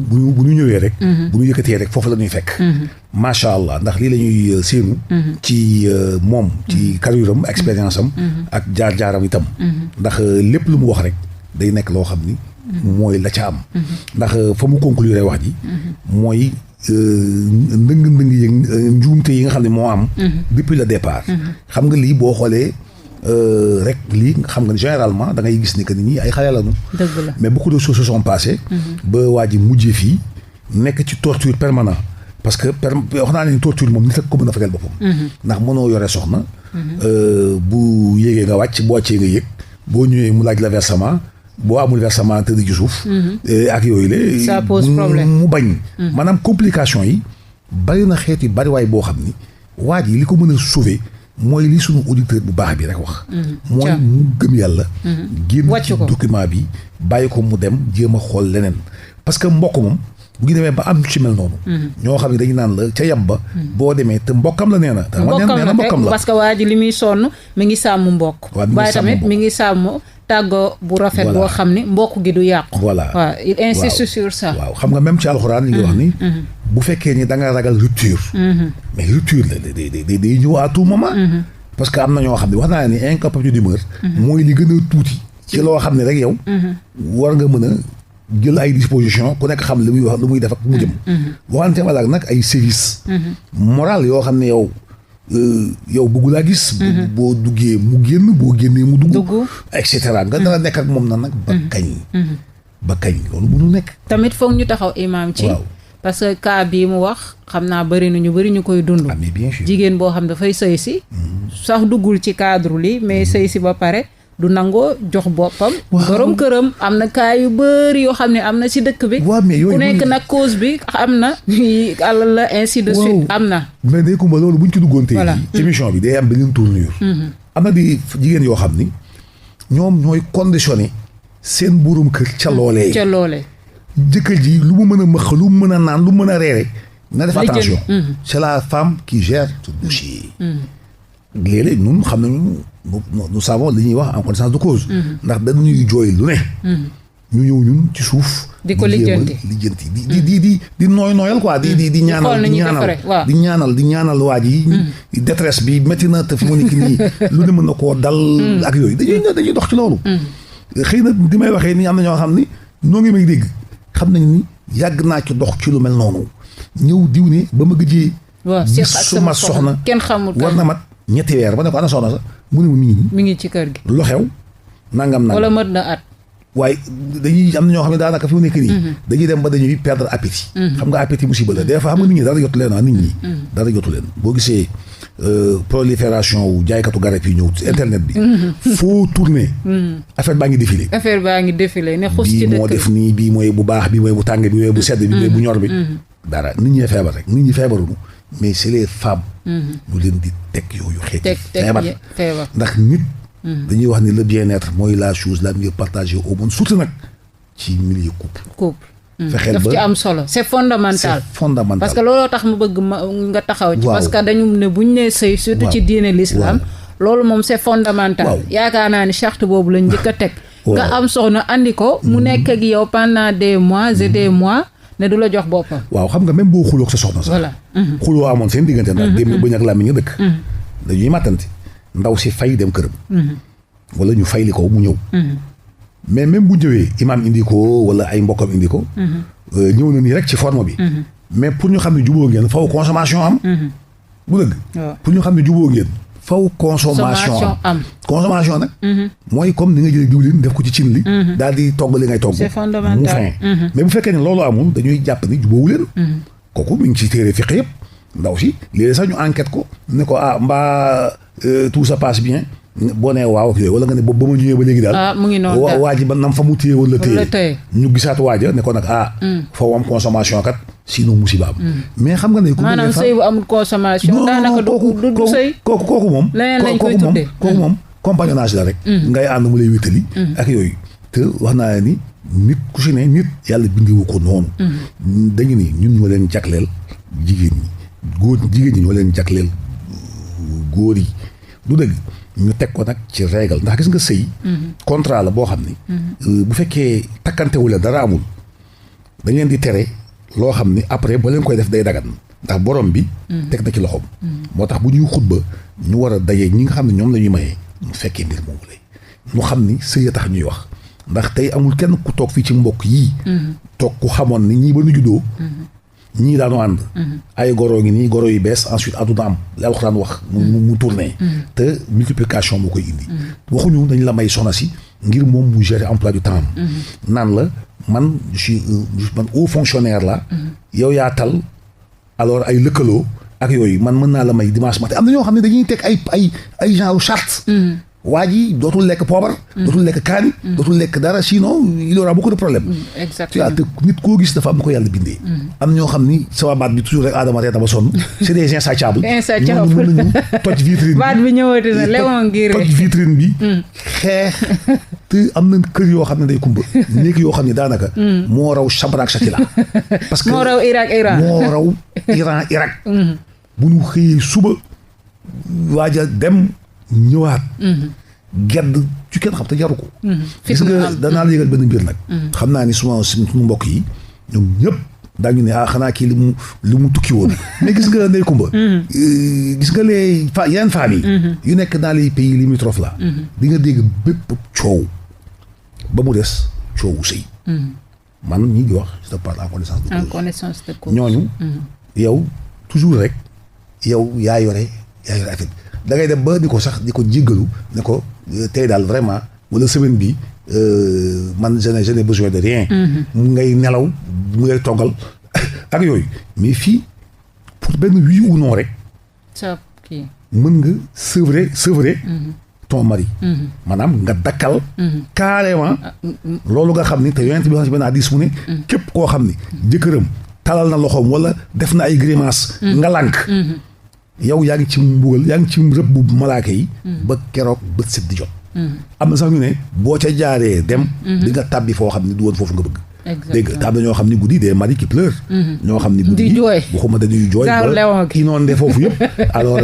S2: bu ñu ñëwee rek bu ñu yëkkatee rek foofu la ñuy fekk macha allah ndax lii la ñuy séenu ci moom ci carrière am expérience am ak jaar-jaaram itam ndax lépp lu mu wax rek day nekk loo xam ni mooy la ca am ndax fa mu conclure wax ji mooy ndëng-ndëng yi njuumte yi nga xam ne moo am depuis le départ xam nga lii boo xoolee rek lii xam nga généralement da ngay gis ni que nit ñi ay xale lañu mais beaucoup de choses se sont passées ba waa ji mujjee fii nekk ci torture permanente parce que wax naa ne torture moom nit ak ko mën a fajal boppam ndax mënoo yore soxna bu yéegee nga wàcc boo wàccee nga yéeg boo ñëwee mu laaj la versement boo amul versement tëdd ci suuf ak yooyu la
S1: ça pose problème
S2: mu bañ maanaam complication yi bari na xeeti bariwaay boo xam ni waa ji li ko mën a sauver mooy li sunu auditeur bu baax bi rek wax mooy mu gëm yàlla génn ci document bi bàyyi ko mu dem jéem a xool leneen parce que mbokk moom bu ñu demee ba am ci mel noonu. ñoo xam ne dañu naan la ca yab ba. boo demee te mbokkam la nee na. mbokkam la
S1: parce que waa ji li muy sonn mi ngi sàmm mbokk. waaye tamit mi ngi sàmm tàggoo bu rafet. boo xam ni mbokk gi du yàqu.
S2: voilà
S1: waaw il insiste sur ça.
S2: waaw xam nga même ci alxuraan li ngi wax ni. bu fekkee ni da nga ragal rupture. mais rupture la day ñëw à tout moment. parce que am na ñoo xam ne wax naa ni incapacité d'humeur. mooy li gën a tuuti. ci loo xam ne rek yow. war nga mën a jël ay disposition ku nekk xam li muy wax lu muy def ak mu jëm. waxante wala nag ay service moral yoo xam ne yow bëggu laa gis. boo duggee mu génn boo génnee mu dugg. et cetera nga dara nekk ak moom na nag. ba kañ loolu mënul nekk.
S1: tamit foog ñu taxaw imaam ci. parce que cas bii mu wax xam naa bëri na ñu bëri ñu koy dund.
S2: mais bien sûr
S1: jigéen boo xam dafay sëy si. sax duggul ci cadre li mais sëy si ba pare. du nangoo jox boppam. borom këram am na cas yu bëri yoo xam ne am na ci dëkk bi. ku nekk nag cause bi am na. alal la ainsi de suite am na.
S2: mais day kumba loolu bu ñu ci duggoon tey émission bi day am beneen tournure. am na di jigéen yoo xam ni ñoom ñooy conditionné seen buurum kër ca loolee. jëkkër ji lu mu mën a mëq lu mu mën a naan lu mu mën a reere na def attention. c'est la femme qui gère ce dossier. léeg-léeg ñun xam nañu nous savons li ñuy wax en connaissance de cause. ndax dañuy jooy lu ne. ñu ñëw ñun ci suuf.
S1: di ko lijjanti
S2: di nooyal quoi. di ñaanal waa ji. détresse bi métti na te fi mu nekk nii lu ne mën na koo dal. ak yooyu dañuy dox ci loolu. xëy na di may waxee nii am na ñoo xam ni noo ngi may dégg xam nañ ni yàgg naa ci dox ci lu mel noonu ñëw diw ne ba ma gëjee. gis suma soxna
S1: kenn xamul
S2: war na mat. ñetti weer ba ne ko ana soxna sax mu ne ma mi ngi
S1: ci kër gi.
S2: lu xew nangam
S1: wala mët na at.
S2: waaye dañuy am na ñoo xam ne daanaka fi mu nekk nii. dañuy dem ba dañuy perdre appétit. xam nga appétit musiba la des fois xam nga nit ñi dara jotu leen nit ñi. dara jotu leen boo gisee prolifération wu jaaykatu garab yi ñëw ci internet bi. foo tourner. affaire baa ngi défilé. ne xus ci dëkk bii moo def nii bii mooy bu baax bii mooy bu tàng bi mooy bu sedd bi mooy bu ñor bi. dara nit ñee feebar rek nit ñi feebaruñu mais c'est les femmes. ñu leen di teg yooyu xeeti feebar ndax nit. dañuy wax ni le bien-être mooy la chose la mieux partagée au monde surtout nag ci milieu couple. fexeel ba
S1: daf ci am solo c'est fondamental. parce que looloo tax mu bëgg nga taxaw ci. parce que dañu ne buñ nee sëy surtout ci diine l'islam loolu moom c'est fondamental. yaakaar naa ni charte boobu lañ njëkk a teg. nga am soxna andi ko. mu nekk ak yow pendant des mois et des mois. ne du la jox boppam.
S2: waaw xam nga même boo xuloo ak sa soxna sax.
S1: voilà
S2: xuloo amoon seen diggante ndax démb bëñ ak làmmiñ a dëkk. dañuy màttante ndaw si fay dem këram. wala ñu fay li ko mu ñëw. mais même bu ñëwee imaam indi ko wala ay mbokkam indi ko. ñëw na nii rek ci forme bi. mais pour ñu xam ne jubóo ngeen faw consommation am. bu dëgg. pour ñu xam ne jubóo ngeen. faw consommation am consommation nag. mooy comme ni nga jëlee diwlin def ko ci cin li. daal di togg li ngay togg.
S1: c'est fondamental
S2: mu fin. mais bu fekkee ne loolu amul dañuy jàpp ni jubóowu leen. kooku mi ngi ci téere fiq yëpp ndaw si léegi sax ñu enquête ko ne ko mbaa tout ça passe bien boo nee waaw ak yooyu wala nga ne boobu ba ma ñëwee ba léegi daal.
S1: mu ngi noonu daal
S2: waa ji ba nam fa mu téye wala téye ñu gisaat waaja ne ko nag foo am consommation kat sinon musiba am. mais xam nga ne.
S1: maanaam sëy bu amul consommation. daanaka du sëy.
S2: kooku moom.
S1: leneen lañ koy tuddee
S2: kooku moom compagnonnage la rek. ngay ànd mu lay wéttali. ak yooyu te wax naa ni nit ku si ne nit yàlla bindewu ko noonu. dañu ni ñun ñoo leen jagleel jigéen ñi jigéen ñi ñoo leen jagleel góor yi du dëgg. ñu teg ko nag ci règle ndax gis nga sëy contrat la boo xam ni bu fekkee takkantewule dara amul dañ leen di tere loo xam ni après ba leen koy def day dagan ndax borom bi teg na ci loxoom moo tax bu ñuy xutba ñu war a dajee ñi nga xam ne ñoom la ñuy mayee ñu fekkee mbir moomu lay ñu xam ni sëy a tax ñuy wax ndax tey amul kenn ku toog fii ci mbokk yii toog ku xamoon ni ñii ba nu juddoo ñii daanu ànd ay goro ngi nii goro yu bees ensuite àdduna am li alxuraan wax mu tourné te multiplication moo koy indi waxuñu dañ la may soxna si ngir moom mu gérer emploi du temps naan la man man haut fonctionnaire la yow yaa tal alors ay lëkkaloo ak yooyu man mën naa la may dimanche matin am na ñoo xam ne dañuy teg ay genre charte waa ji dootul lekk poobar. dootul lekk kaani. dootul lekk dara sinon il aura beaucoup de problèmes.
S1: exactement
S2: te nit koo gis dafa am ko yàlla bindee. am ñoo xam ni sama baat bi toujours rek Adama reeta ba sonn c'est des insatiables.
S1: insatiables
S2: ñooñu mën nañu toj vitrine bi.
S1: baat bi ñëwati na Léon ngir
S2: toj vitrine bi. xeex te am na kër yoo xam ne day kumba. néeg yoo xam ne daanaka. moo raw Sabra ak Shatila. parce que
S1: moo raw Irak
S2: Irak. bu ñu xëyee suba waaja dem ñëwaat. gedd ci kenn xam te jaru ko. gis nga danaa la yëgal benn mbir nag. xam naa ni suñu mbokk yi ñoom ñëpp daañu ne xanaa kii li mu tukki woon. mais gis nga Ndeye Comba. gis nga yeneen femmes yi. yu nekk dans les pays limitrophes là. di nga dégg bépp coow ba mu des coowu sëy. man ñi di wax je te parle en connaissance de cause. ñooñu. yow toujours rek yow yaa yore affaire da ngay dem ba di ko jéggalu ne ko tey daal vraiment wala semaine bi man je n'ai besoin de rien. mu ngay nelaw mu ngay toggal ak yooyu mais fii pour benn oui ou non rek.
S1: sa kii
S2: mën nga sevrer ton mari. maanaam nga dakkal. carrément loolu nga xam ni te yonent bi wax ci benn hadiis mu ne. képp koo xam ni jëkkëram talal na loxoom wala def na ay grimace. nga lànk. yow yaa ngi ci mbugal yaa ngi ci rëbb bu malaaka yi. ba keroog bët set di jot. am na sax ñu ne boo ca jaaree dem. di nga tàbbi foo xam ne du woon foofu nga bëgg. dégg nga te am na ñoo xam ne guddi des maris qui pleurent. ñoo xam ne guddi gi waxuma dañuy jooy ba inondé foofu yëpp. alors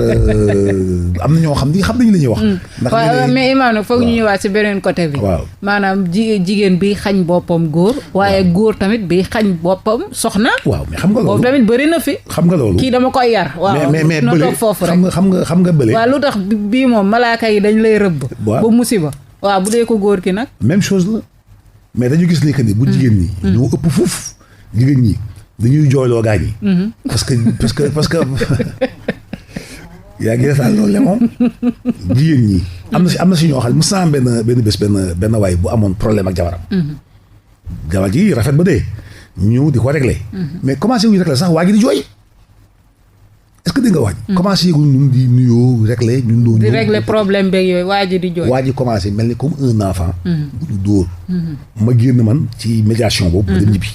S2: am na ñoo xam nañu la ñuy wax.
S1: ndax mais Imam nag foog ñu ñëwaat si beneen côté bi. waaw maanaam jigéen bi xañ boppam góor. waaye góor tamit bi xañ boppam soxna.
S2: waaw mais xam nga loolu
S1: boobu tamit bëri na fi.
S2: xam nga loolu
S1: kii dama koy yar. waaw
S2: mais
S1: na toog foofu rek
S2: xam nga bële.
S1: waaw lu tax bii moom malaaka yi dañ lay rëbb. ba musiba. waaw bu dee ko góor ki nag.
S2: même chose la. mais dañu gis ni que ni bu jigéen ñi. ñoo ëpp fuuf jigéen ñi dañuy jooyloo gaañ yi. parce que yaa ngi defal loolu moom jigéen ñi. am na si ñoo xam ne mos naa am benn waay bu amoon problème ak jabaram. jabar ji rafet ba dee ñëw di ko régler. mais commencé wuñu régler sax waa ji di jooy. est-ce que di nga wax. commencé yëgul ñun di nuyoo régler ñun doo.
S1: di régler problème beeg yooyu waa ji di jooy.
S2: waa ji commencé mel ni comme un enfant. bu ñu dóor. ma génn man ci médiation boobu. ma dem ñibbi.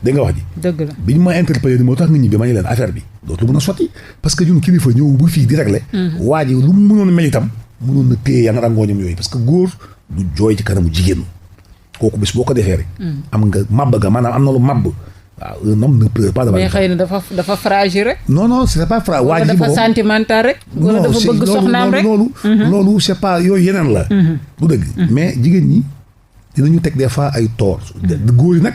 S2: dégg nga wax ji.
S1: dëgg la
S2: bi ñu ma interpellé ni moo tax nga ñibbi ma ne leen affaire bi dootul mën a sotti parce que ñun kilifa ñëw bu fii di régler. waa ji lu mu mënoon mel itam mënoon na téye yan rangooñam yooyu parce que góor du jooy ci kanamu jigéen kooku bés boo ko defee rek. am nga màbb ga maanaam am na lu màbb. waaw un homme ne pleure pas devant.
S1: mais xëy na dafa fragile rek.
S2: non c'est pas fragile. waa ji
S1: dafa sentimental rek. wala dafa bëgg soxnaam rek
S2: loolu c'est pas yooyu yeneen la. du dëgg. mais jigéen ñi dinañu teg des fois ay tort. góor yi nag.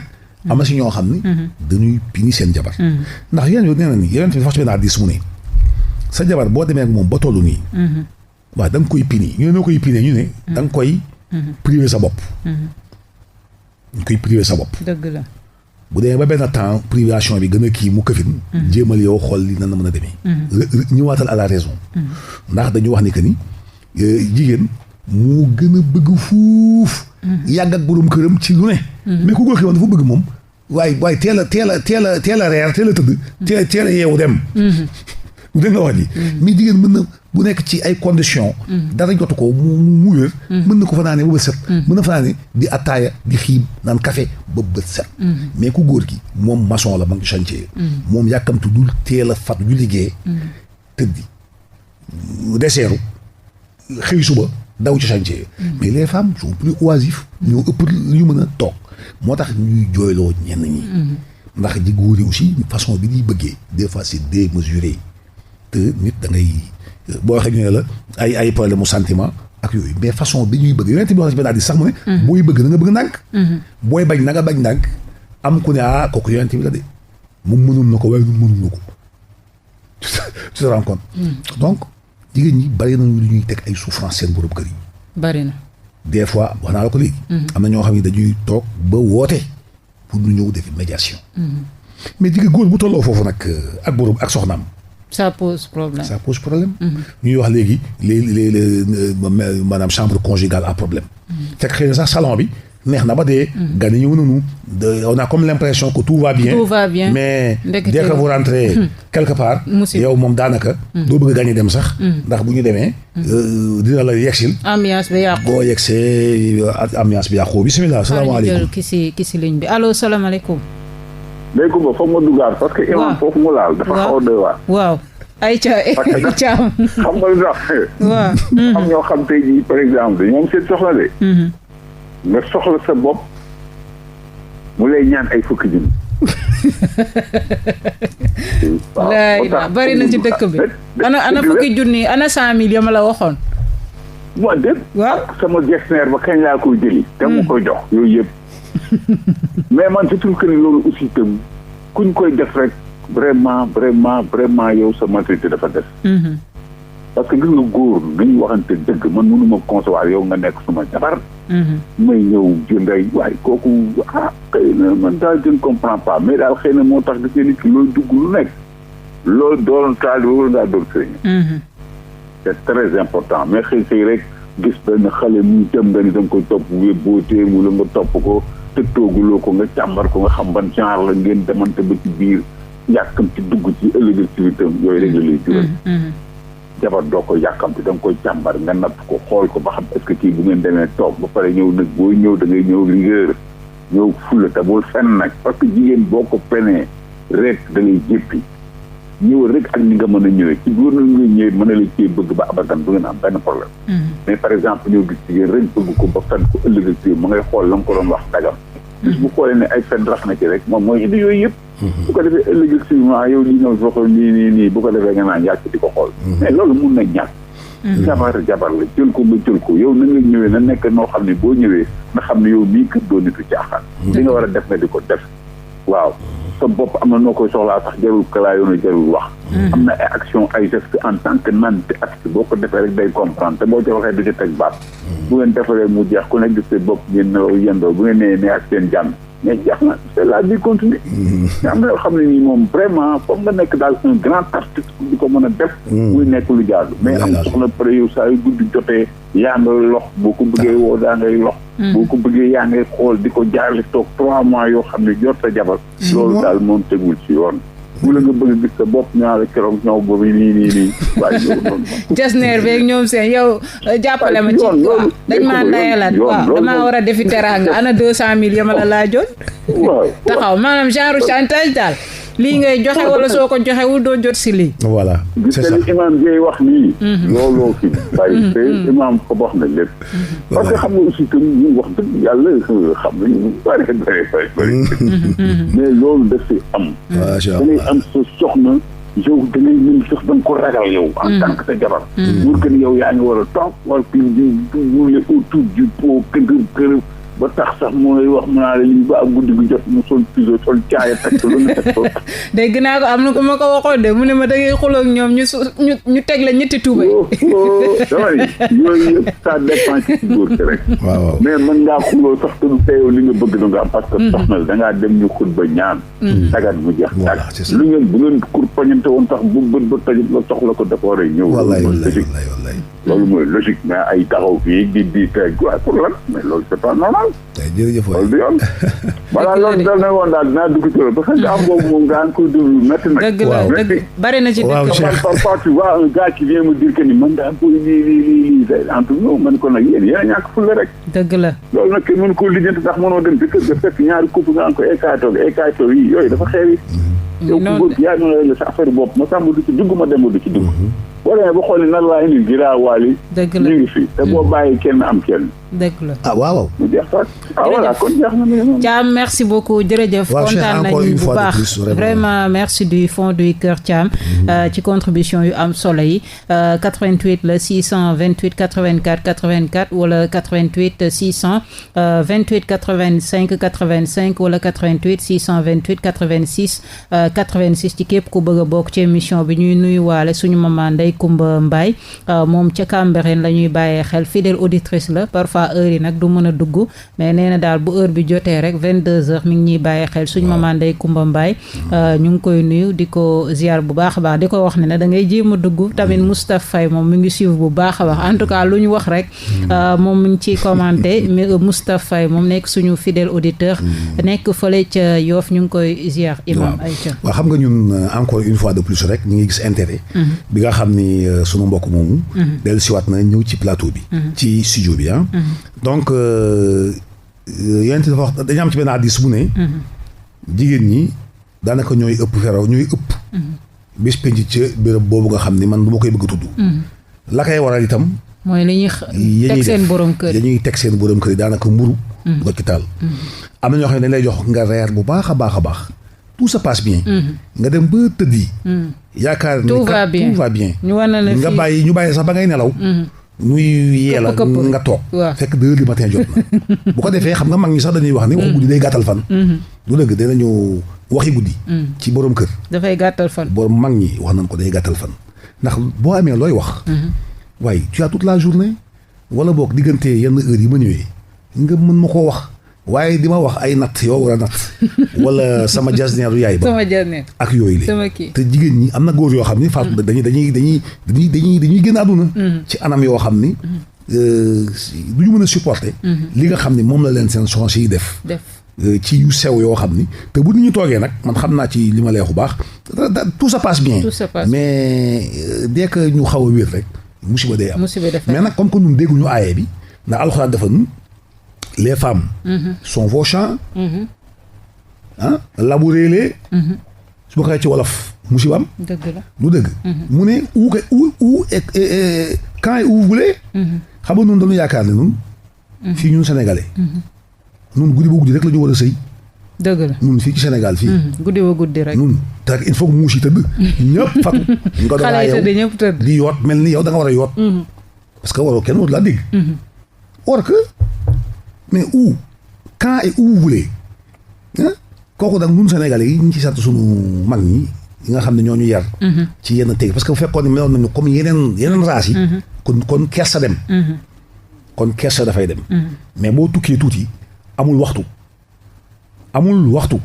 S2: am na si ñoo xam ni. dañuy pini seen jabar. ndax yéen yow nee na ni yeneen fi dafa ci benn hadiis mu ne sa jabar boo demee ak moom ba tollu nii. waaw da nga koy pini ñu ne noo koy pinee ñu ne. da nga koy priver sa bopp. ñu koy priver sa bopp.
S1: dëgg la.
S2: bu demee ba benn temps privation bi gën a kii mu këfin. jéemal yow xool li nan la mën a demee. ñëwaatal à la raison. ndax dañu wax ni que ni jigéen moo gën a bëgg fuuf. yàgg ak borom këram ci lu ne. mais ku góor ki woon dafa bëgg moom waaye teel a reer teel a tëdd. teel a yeewu dem. dégg nga wax ji. mais jigéen mën na bu nekk ci ay conditions. dara jotu ko mu wér. mën na ko fanaane ba bët set. mën na fanaane di attaaya di xiib naan café ba bët set. mais ku góor gi moom maçon la ma ngi chantier. moom yàkkamtu dul teel a fat ju liggéey. tëddi deseeru xëy suba daw ci chantier. mais les femmes sont plus oisifs. ñoo ëpp lu ñu mën a toog moo tax ñuy jooyloo ñenn ñi. ndax ji góor yi aussi façon bi ñuy bëggee des fois c'est démesuré. te nit da ngay boo waxee ñu ne la ay problème mu sentiment ak yooyu mais façon bi ñuy bëgg yonent bi wax ci benn hadiis sax mu ne. booy bëgg na nga bëgg ndànk. booy bañ na nga bañ ndànk am ku ne kooku yonent bi la de mu mënul na ko waaye ñun mënul na ko tu te rends compte. donc jigéen ñi bari nañu lu ñuy teg ay souffrance seen borom kër yi.
S1: bari na.
S2: des fois wax naa la ko léegi. am na ñoo xam ne dañuy toog ba woote pour ñu ñëw defi médiation. mais jigéen góor bu tolloo foofu nag ak borom ak soxnaam.
S1: ça pose problème. ñuy
S2: wax léegi les maanaam chambre conjugale à problème. fekk xëy na sax salon bi neex na ba dee. gan yi ñëw nañu. On a comme l'impression que tout va bien.
S1: Tout va bien.
S2: Mais dès que vous rentrez quelque part. yow moom daanaka. doo bëgg a gan yi dem sax. ndax bu ñu demee. dina la yegsil.
S1: ambiance bi yàqu.
S2: boo yegsee ambiance bi yàqu bisimilah salaamaaleykum.
S1: ki si ligne bi allo salaamaaleykum.
S5: léegi ba foog ma duggaat parce que imam foofu mu laal dafa xaw a doy waar.
S1: waaw ay caam.
S5: xam nga lu tax.
S1: waaw.
S5: am ñoo xam tey jii par exemple ñoom seen soxla de. nga soxla sa bopp mu lay ñaan ay fukki junni.
S1: waaw bari na ci dëkk bi. ana fukki junni ana 100 000 ya ma la waxoon.
S5: moo dégg.
S1: waaw
S5: sama gestionnaire ba kañ laa koy jëli. te mu koy jox yooyu yëpp. mais man je trouve que ni loolu aussi itam kuñ koy def rek vraiment yow sa maturité dafa des. parce que gis nga góor nañu waxante dëgg man mënuma concevoir yow nga nekk suma jabar. may ñëw jënday waaye kooku xëy na man daal je ne comprends pas mais daal xëy na moo tax gis nga nit ki looy dugg lu nekk loolu doon taal wala ngaa doon sëriñ. c'est très important mais xëy rek gis benn xale muy dem nga ni da nga koy topp boo téem wala nga topp ko te tooguloo ko nga càmbar ko nga xam ban genre la ngeen demante ba ci biir yàkkam ci dugg ci ëllëg ci witam yooyu rek la lay jural. jabar doo ko yàkkamti da nga koy càmbar nga natt ko xool ko ba xam est-ce que kii bu ngeen demee toog ba pare ñëw nag booy ñëw da ngay ñëw rigueur ñëw fula te bul fenn nag parce que jigéen boo ko penee rek da ngay jéppi ñëw rek ak ni nga mën a ñëwee ci góor na nga ñëwee mën a la cee bëgg ba abadan du ngeen am benn problème. mais par exemple ñëw gis jigéen rek bëgg ko ba fenn ko ëllëg ak ma ngay xool la nga ko doon wax dagam. bis bu xoolee ne ay fen rax na ci rek moom mooy indi yooyu yëpp. bu ko defee ëllëg ak yow li ñëw waxoon nii bu ko defee nga naan yàcc di ko xool. mais loolu mun na ñàkk. jabar la jël ko ba jël ko yow na nga ñëwee na nekk noo xam ne boo ñëwee nga xam ne yow mii kër doo nitu caaxaan. li nga war a def nga di ko def. waaw sa bopp am na noo koy soxlaa sax jarul kalaayoon jarul wax. am na ay action ay geste en tant que nante acte boo ko defee rek day comprendre te boo ci waxee du ci teg baat. bu ngeen defaree mu jeex ku nekk gis seen bopp ngeen nelaw yendoo bu ngeen nee ak seen jàmm mais jeex na c'est la vie continue. mais am na yoo xam ne nii moom vraiment foog nga nekk daal un grand artiste di ko mën a def. muy nekk lu jaadu. mais am soxla pare yow saa yu guddi jotee yaa ngay lox boo ko bëggee woo daa ngay lox. boo ko bëggee yaa ngay xool di ko jaarale toog 3 mois yoo xam ne jot sa jabar. loolu daal moom tegul ci yoon. bu la nga bëgg gis sa bopp ñaa la keroog ñëw boobu nii waaye loolu noonu.
S1: jasneer beeg ñoom seen yow jàppale ma ci waaw dañ maa ndayalaat waaw damaa war a defi teraanga ana 200 000 ya ma la laajoon. waaw taxaw maanaam genre chantage daal. lii ngay joxe wala soo ko joxewul doo jot si lii.
S2: voilà c'est ça
S5: gis nga imam Gueye wax nii. looloo fi bàyyi te imam ko wax na lépp. parce que xam nga aussi que ñu wax dëgg yàlla xam nañu lu bëri. mais loolu daf fi am. da ngay am sa soxna yow da ngay mën sax da nga ko ragal yow. en tant que sa jabar. pour que ni yow yaa ngi war a toog wala puis di wule autour du pot kër ba tax sax mooy wax mu naa la lii ba ak guddi gu jot mu sol piso sol caaya teg lu ne teg ko.
S1: dégg naa ko am na ko ma ko waxoon de mu ne ma da ngay xuloo ak ñoom ñu teg la ñetti tuubay.
S5: dama ni yooyu yëpp ça dépend ci góor ki rek. waaw mais mën ngaa xuloo sax te du teew li nga bëgg nga am parce que soxna da ngaa dem ñu xut ba ñaan. tagat mu jeex tàgg lu ngeen bu ngeen kur pañante woon sax bu bët ba tajut la soxla ko dafa war a ñëw. loolu mooy logique mais ay taxaw fii di teg waaye pour lan mais loolu c'est pas normal.
S2: jërëjëf waay
S5: loolu du yoon. voilà loolu dal na woon daal dinaa dugg ci loolu parce que am boobu moom nga koy déglu métti nag.
S1: dëgg la dëgg bari na ci dëkk.
S5: parfois tu vois un gars qui vient me dire que ni man daa koy lii entre nous man ko nag yéen a ñàkk fulla rek.
S1: dëgg la
S5: loolu nag kenn mën koo lijjanti ndax mënoo dem ci kër ga fekk ñaari couple nga am ko ékaatoo yi yooyu dafa xeer yi. yow ku góor yaa ngi la sa affaire bopp ma sàmm du ci dugg ma dem du ci dugg. boo demee ba xool ne nan laa indi giraawaali.
S1: dëgg la
S5: ñu ngi fi te boo bàyyi kenn am kenn.
S1: dëgg la
S2: waaw.
S5: mu jeex sax voilà kon jeex na.
S1: Thiam merci beaucoup jërëjëf. kontaan nañu bu baax vraiment merci du fond du cœur Thiam. ci contribution yu am solo yi 88 la 628 84 84 wala 88 628 85 85 wala 88 628 86 86 ci képp ku bëgg a bokk ci émission bi ñuy nuyuwaale suñu maman Ndeye Coumba Mbaye moom ca Cambérène la ñuy bàyyee xel fidèle auditrice la parfois fois heure yi nag du mën a dugg mais nee na daal bu heure bi jotee rek 22h mi ngi ñuy bàyyi xel suñ maman Ndeye Coumba Mbaye ñu ngi koy nuyu di ko ziar bu baax a baax di ko wax ne da ngay jéem a dugg tamit Moustapha Faye moom mi ngi suivre bu baax a baax en tout cas lu ñu wax rek moom mi ngi ciy commenté Moustapha Faye moom nekk suñu fidèle auditeur nekk fële ca Yoff ñu ngi koy ziar imam Aïcha.
S2: waaw xam nga ñun encore une fois de plus rek ñu ngi gis intérêt bi nga xam ni sunu mbokk moomu dellu siwaat na ñëw ci plateau bi ci studio bi donc yéen dafa wax dañu am ci benn hadiis bu ne jigéen ñi daanaka ñooy ëpp feraw ñooy ëpp bés penc ca béréb boobu nga xam ni man du ma koy bëgg a tudd la koy waral itam
S1: mooy li ñuy teg seen borom kër
S2: dañuy teg seen borom kër yi daanaka mburu du ko ci taal am na ñoo xam ne dañ lay jox nga reer bu baax a baax a baax tout se passe bien nga dem ba tëddi yaakaar ni tout va bien
S1: ñu war na
S2: nga bàyyi ñu bàyyi sax ba ngay nelaw ñuy yeela nga toog fekk 2 heures du matin jot na bu ko defee xam nga mag ñi sax dañuy wax ni waxu guddi day gàttal fan du dëgg dinañu waxi guddi ci borom kër
S1: dafay gàttal fan
S2: borom mag ñi wax nañ ko day gàttal fan ndax boo amee looy wax waaye tu as toute la journée wala boog diggante yenn heure yi ma ñëwee nga mën ma koo wax waaye di ma wax ay natt yoo war a natt wala sama jasneeru yaay ba
S1: sama jasneer
S2: ak yooyu la te jigéen ñi am na góor yoo xam ni faatu dañuy génn àdduna ci anam yoo xam ni du ñu mën a supporter li nga xam ni moom la leen seen soxna yi def ci yu sew yoo xam ni te bu nit ñu toogee nag man xam naa ci li ma leexu baax tout se passe bien mais dès que ñu xaw a wér rek musiba day am mais nag comme que ñun dégguñu aaye bi ndax alxuraan dafa nun les femmes sont vos champs labourez-les su ma koy ci wolof musiba am
S1: dëgg la
S2: lu dëgg mu ne où quand et où vous voulez xam nga nun dañu yaakaar ne nun fii ñun sénégalais nun guddi ba guddi rek la ñu war a sëy
S1: dëgg la
S2: nun fii ci Sénégal fii
S1: guddi ba guddi rek
S2: nun te il faut que muus yi tëdd ñëpp fatu nga doon yow di yoot mel ni yow da nga war a yoot parce que waroo kenn warut laa dégg or que mais où quand et où vous voulez kooku nag nun Sénégalais yi ñu ci sant suñu mag ñi yi nga xam ne ñoo ñu yar ci yenn teg parce que bu fekkoon ne meloon nañu comme yeneen race yi kon kersa dem kon kersa dafay dem mais boo tukkee tuuti amul waxtu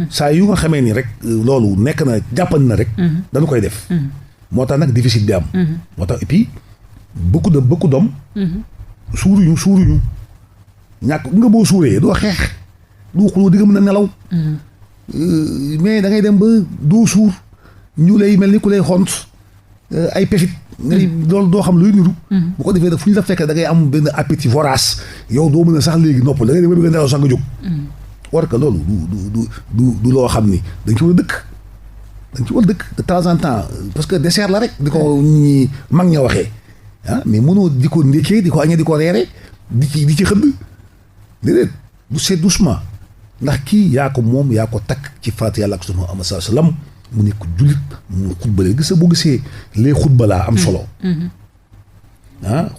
S2: saa yu nga xamee ni rek loolu nekk na jàppan na rek dañu koy def moo tax nag déficit bi am moo tax et puis beaucoup d'hommes suuruñu ñàkk nga boo suuree doo xeex doo xuloo di nga mën a nelaw mais da ngay dem ba doo suur ñu lay mel ni ku lay xont ay pefit ngay loolu doo xam luy niru bu ko defee nag fu ñu la fekk da ngay am benn appétit vorace yow doo mën a sax léegi noppal da ngay dem ba bëgg a nelaw sax nga jóg war que loolu du loo xam ni dañ ci war a dëkk de temps en temps parce que dessert la rek di ko ñi mag ña waxee mais mënoo di ko ndékkee di ko añee di ko reere di ci xëdd déedéet bu seet doucement ndax kii yaa ko moom yaa ko takk ci faat yàlla ak sunu ama salaam mu nekk jullit mu xutbalee gis boo gisee les xutba laa am solo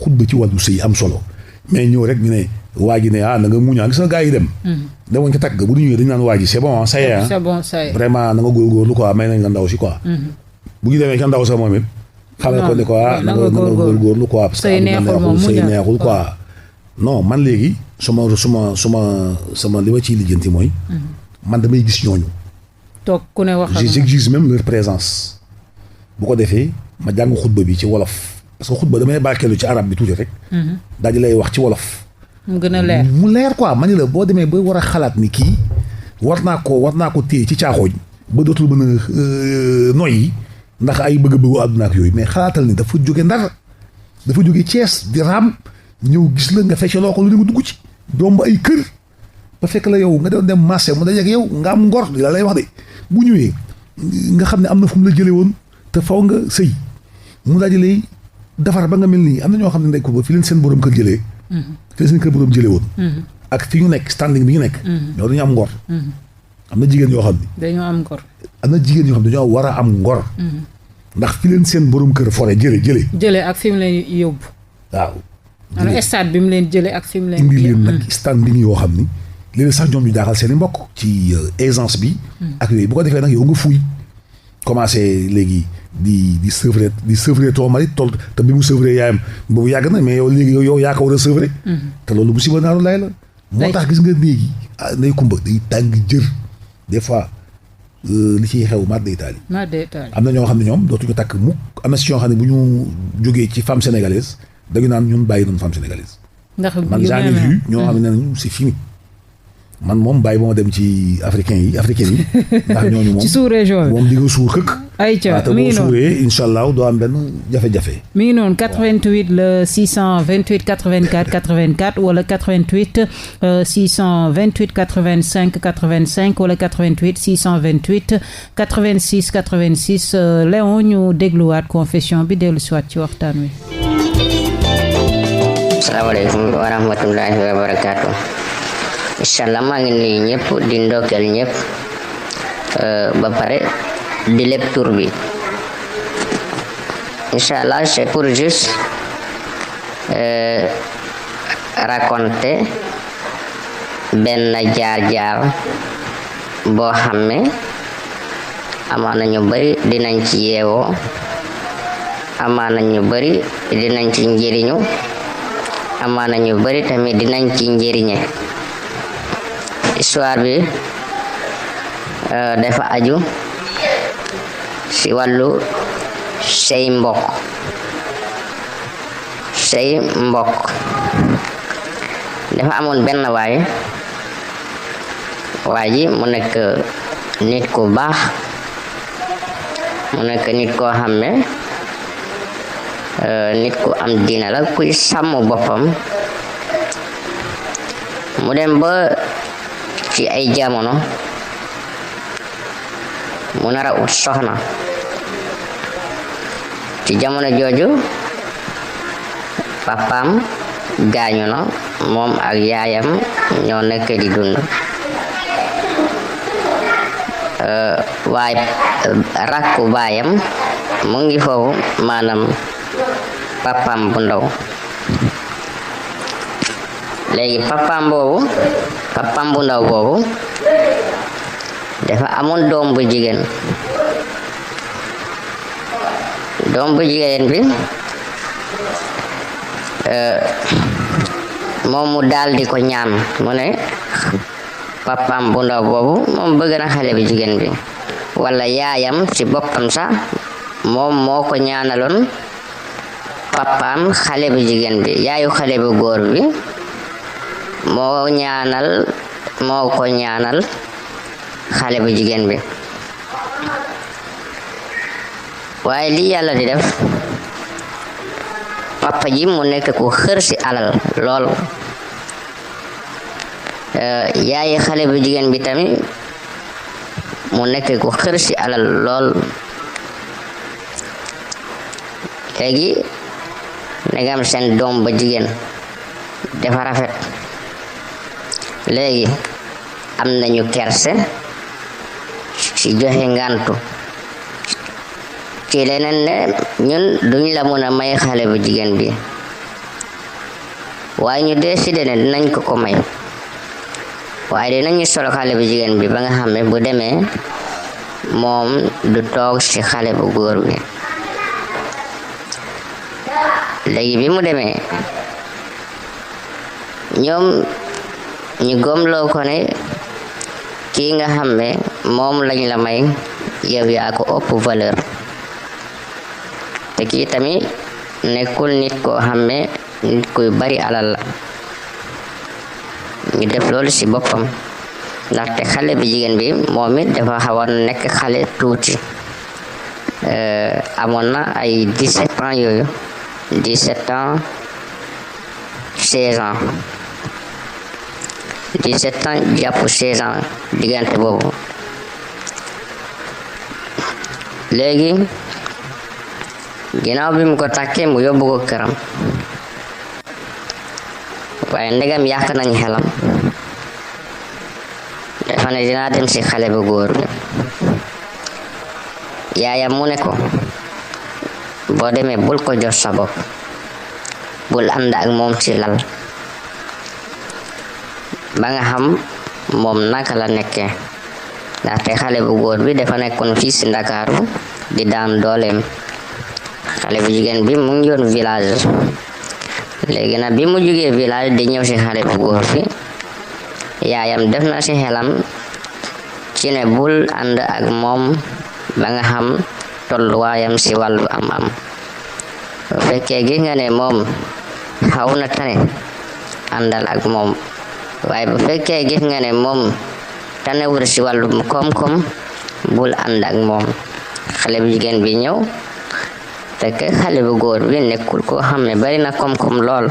S2: xutba ci wàllu sëy am solo mais ñëw rek ñu ne waa ji ne na nga muñaa gis nga gaa yi dem demoon ca takk bu ñu ñëwee dañu naan waa ji c'est bon ça y est vraiment na nga góorgóorlu quoi may nañ la ndaw si quoi bu ñu demee ca ndaw sa moom it xamal ko ne quoi na nga góorgóorlu quoi parce que sëy neexul quoi non man léegi sama li ma ciy lijjanti mooy man damay gis ñooñu
S1: toog ku ne wax
S2: j'exige même leur présence bu ko defee ma jàng xutba bi ci wolof parce que xutba damay barkeelu ci arab bi tuuti rek daal di lay wax ci wolof
S1: mu gën a leer
S2: mu leer quoi ma ni la boo demee ba war a xalaat ni kii war naa ko téye ci caaxooñ ba dootul mën a noyyi ndax ay bëgg-bëggu àdduna ak yooyu mais xalaatal ni dafa jóge Ndar dafa jóge Thiès di raam ñëw gis la nga fecc loo ko lu ne nga dugg ci doom ba ay kër ba fekk la yow nga doon dem marché mu dajeek yow nga am ngor li la lay wax de bu ñëwee nga xam ne am na fu mu la jëlee woon te faw nga sëy mu daal di lay defar ba nga mel nii am na ñoo xam ne ndey ko ba fi leen seen borom kër jëlee fi leen seen kër borom jëlee woon ak fi ñu nekk standing bi ñu nekk ñoo dañu am ngor am na jigéen yoo xam ne
S1: dañoo am ngor
S2: am na jigéen yoo xam ne dañoo war a am ngor ndax fi leen seen borom kër fore jëlee ak
S1: fi mu leen yóbbu
S2: waaw
S1: ana stade bi mu leen jëlee ak fi mu leen
S2: indi leen nag standing yoo xam ni léegi sax ñoom ñu jaaxal seen i mbokk ci aisance bi ak yooyu bu ko defee nag yow nga fuuy commencé léegi di sevrer ton mari toll te bi mu sevrer yaayam boobu yàgg na mais yow léegi yow yaa ko war a sevrer. te loolu musiba naaru laay la. moo tax gis nga léegi Ndeye Comba day tàng jër des fois li ciy xew mat day taali. am na ñoo xam ne ñoom dootuñu takk mukk am na si ñoo xam ne bu ñu jógee ci femme sénégalaise dañu naan ñun bàyyi nañu femme sénégalaise. ndax man j'en ai vu ñoo xam ne nañu c'est fini. man moom bàyyi ba ma dem ci africaine yi ndax ñooñu moom
S1: ci sous-région
S2: moom di nga suur këkk.
S1: ayca
S2: mi ngi noonu suuree incha allah doo am benn jafe-jafe.
S1: mi ngi noonu 88 le 628 84 84 wala 88 628 85 85 wala 88 628 86 86 Léon ñu dégluwaat confession bi dellu si waat ci waxtaan wi.
S3: asalaamaaleykum wa rahmatullahi wa barakaatu. incha allah maa ngi nuyu ñëpp di ndokkeel ñëpp ba pare di lépp tur bi incha allah c'est pour juste raconter benn jaar-jaar boo xam ne amaana ñu bari dinañ ci yeewoo amaana ñu bari dinañ ci njëriñu amaana ñu bari tamit dinañ ci njëriñe. histoire bi dafa aju ci wàllu sey mbokk dafa amoon benn waay ji mu nekk nit ku baax mu nekk nit koo xam ne nit ku am diina la kuy sàmm boppam mu dem ba ci ay jamono mu nar a ut soxna ci jamono jooju papaam gaañu na moom ak yaayam ñoo nekk di dund waaye rakku baayam mu ngi foofu maanaam papaam bu ndaw léegi papaam bu ndaw boobu dafa amoon doom bu jigéen bi moom mu daal di ko ñaan mu ne papaam bu ndaw boobu moom bëgg na xale bu jigéen bi wala yaayam ci boppam sax moom moo ko ñaanaloon papaam xale bu jigéen bi yaayu xale bu góor bi moo ko ñaanal xale bu jigéen bi waaye li yàlla di def papa ji mu nekk ku xër ci alal lool yaayi xale bu jigéen bi tamit mu nekk ku xër ci alal lool léegi ndegam seen doom ba jigéen dafa rafet léegi am nañu kerse ci joxe ngantu ci leneen ne ñun duñ la mën a may xale bu jigéen bi waaye ñu décidé ne dinañ ko may waaye dinañu solo xale bu jigéen bi ba nga xam ne bu demee moom du toog ci xale bu góor bi léegi bi mu demee ñoom ñu gomloo ko ne kii nga xam ne moom lañ la may yow yaa ko ëpp valeur te kii tamit nekkul nit koo xam ne nit kuy bari alal la ñu def loolu ci boppam ndaxte xale bi jigéen bi moom it dafa xawoon nekk xale tuuti amoon na ay 17 ans yooyu 17 ans 16 ans 17 ans jàpp 16 ans diggante boobu léegi ginnaaw bi mu ko takkee mu yóbbu ko këram waaye ndegam yàq nañ xelam dafa ne dinaa dem ci xale bu góor bi yaayam mu ne ko boo demee bul ko jox sa bopp bul ànd ak moom ci lal ba nga xam moom naka la nekkee ndaxte xale bu góor bi dafa nekkoon fii si Ndakaaru di daan dooleem. xale bu jigéen bi mu ngi yoon village léegi nag bi mu jógee village di ñëw si xale bu góor bi yaayam def na si xelam ci ne bul ànd ak moom ba nga xam tolluwaayam si wàllu am-am bu fekkee gis nga ne moom xaw na tane àndal ak moom waaye bu fekkee gis nga ne moom tanewul si wàllu koom-koom bul ànd ak moom. xale bu jigéen bi ñëw fekk xale bu góor bi nekkul koo xam ne bari na koom-koom lool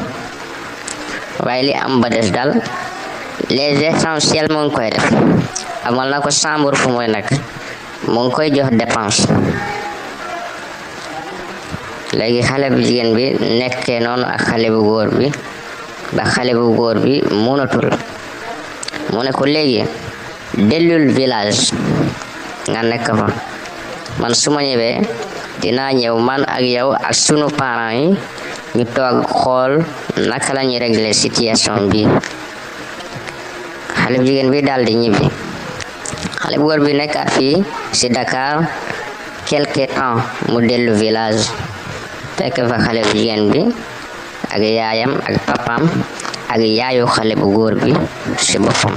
S3: waaye li am ba des dal les essentiels mu ngi koy def amal na ko chambre fu muy nekk mu ngi koy jox dépense. léegi xale bu jigéen bi nekkee noonu ak xale bu góor bi ba xale bu góor bi mënatul mu ne ko léegi dellul village nga nekk fa man su ma ñëwee dinaa ñëw man ak yow ak sunu parents yi ñu toog xool naka la ñuy régler situation bi. xale bu jigéen bi daal di ñibbi xale bu góor bi nekkaat fii ci Dakar quelque temps mu dellu village fekk fa xale bu jigéen bi ak yaayam ak papaam ak yaayu xale bu góor bi ci boppam.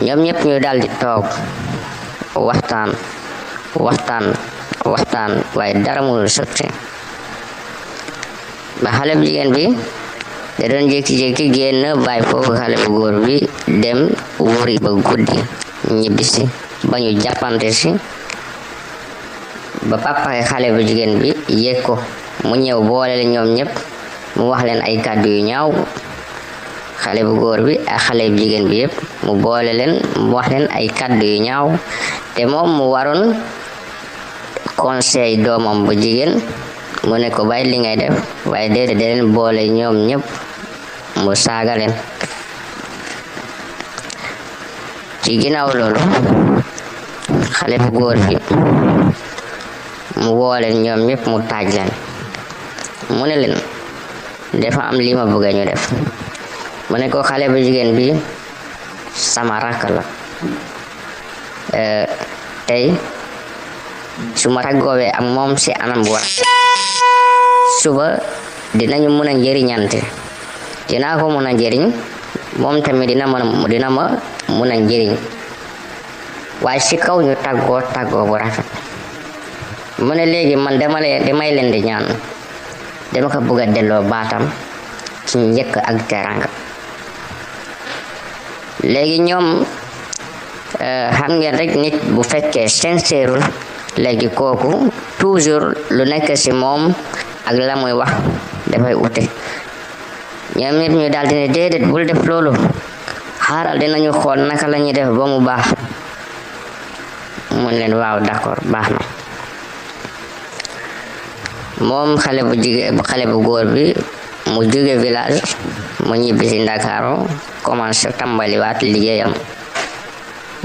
S3: ñoom ñëpp ñu daal di toog waxtaan waaye dara mënul sotti ba xale bu jigéen bi da doon jékki-jékki génn bàyyi foofu xale bu góor bi dem wuri ba guddi ñibbisi ba ñu jàppante si ba papa xale bu jigéen bi yëg ko mu ñëw boole leen ñoom ñëpp mu wax leen ay kàddu yu ñaaw. xale bu góor bi ak xale bu jigéen bi yëpp mu boole leen mu wax leen ay kàddu yu ñaaw te moom mu waroon conseil doomam bu jigéen mu ne ko bàyyi li ngay def waaye déedéet da leen boole ñoom ñëpp mu saaga leen. ci ginnaaw loolu xale bu góor bi mu woo leen ñoom ñëpp mu taaj leen mu ne leen dafa am li ma bëgg ñu def. mu ne ko xale bu jigéen bi sama rakk la tey su ma tàggoowee ak moom ci anam bu war suba dinañu mën a njëriñante dinaa ko mën a njëriñ moom tamit dina ma mën a njëriñ waaye ci kaw ñu tàggoo bu rafet. mu ne léegi man damay leen di ñaan dama ko bëgg a delloo baatam ci njëkk ak teranga. léegi ñoom xam ngeen rek nit bu fekkee sincèreul léegi kooku toujours lu nekk ci moom ak la muy wax dafay ute. ñoom ñëpp ñu daal di ne déedéet bul def loolu xaaral dinañu xool naka la ñuy def ba mu baax. mun leen waaw d'accord baax na. moom xale bu góor bi mu jóge village mu ñibbi ci Ndakaaru commencé tàmbaliwaat liggéeyam.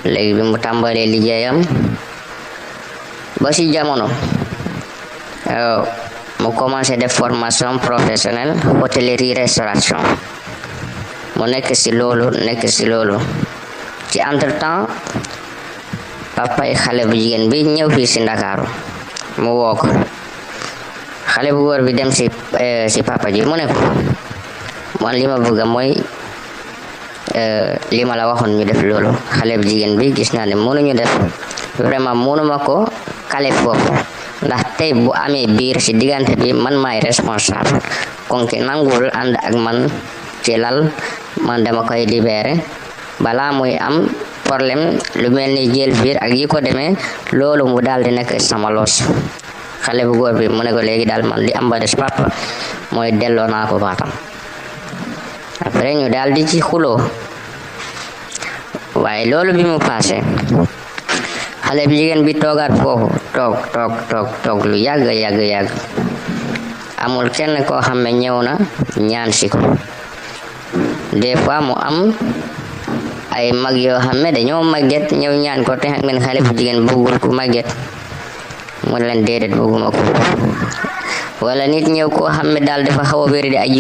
S3: léegi bi mu tàmbalee liggéeyam ba ci jamono mu commencé def formation professionnelle hôtellerie restauration mu nekk ci loolu ci entre-temps papay xale bu jigéen bi ñëw fii ci Ndakaaru mu woo ko. xale bu góor bi dem ci papa ji mu ne ko man li ma bëgg mooy li ma la waxoon ñu def loolu. xale bu jigéen bi gis naa ne mënuñu def vraiment mënuma ko kale foofu ndax tey bu amee biir ci diggante bi man maay responsable kon ki nangul ànd ak man ci lal man dama koy libéré balaa muy am problème lu mel ni jël biir ak yi ko demee loolu mu daal di nekk sama loos. xale bu góor bi mu ne ko léegi daal man li am ba des papa mooy delloo naa ko baatam. après ñu daal di ci xuloo waaye loolu bi mu passé xale bi jigéen bi toogaat foofu toog lu yàgg amul kenn koo xam ne ñëw na ñaan si ko. des fois mu am ay mag yoo xam ne dañoo màgget ñëw ñaan ko te xam ngeen xale bu jigéen bëggul ku màgget mu leen déedéet bëgguma ko. wala nit ñëw koo xam ne daal dafa xaw a wéri di ay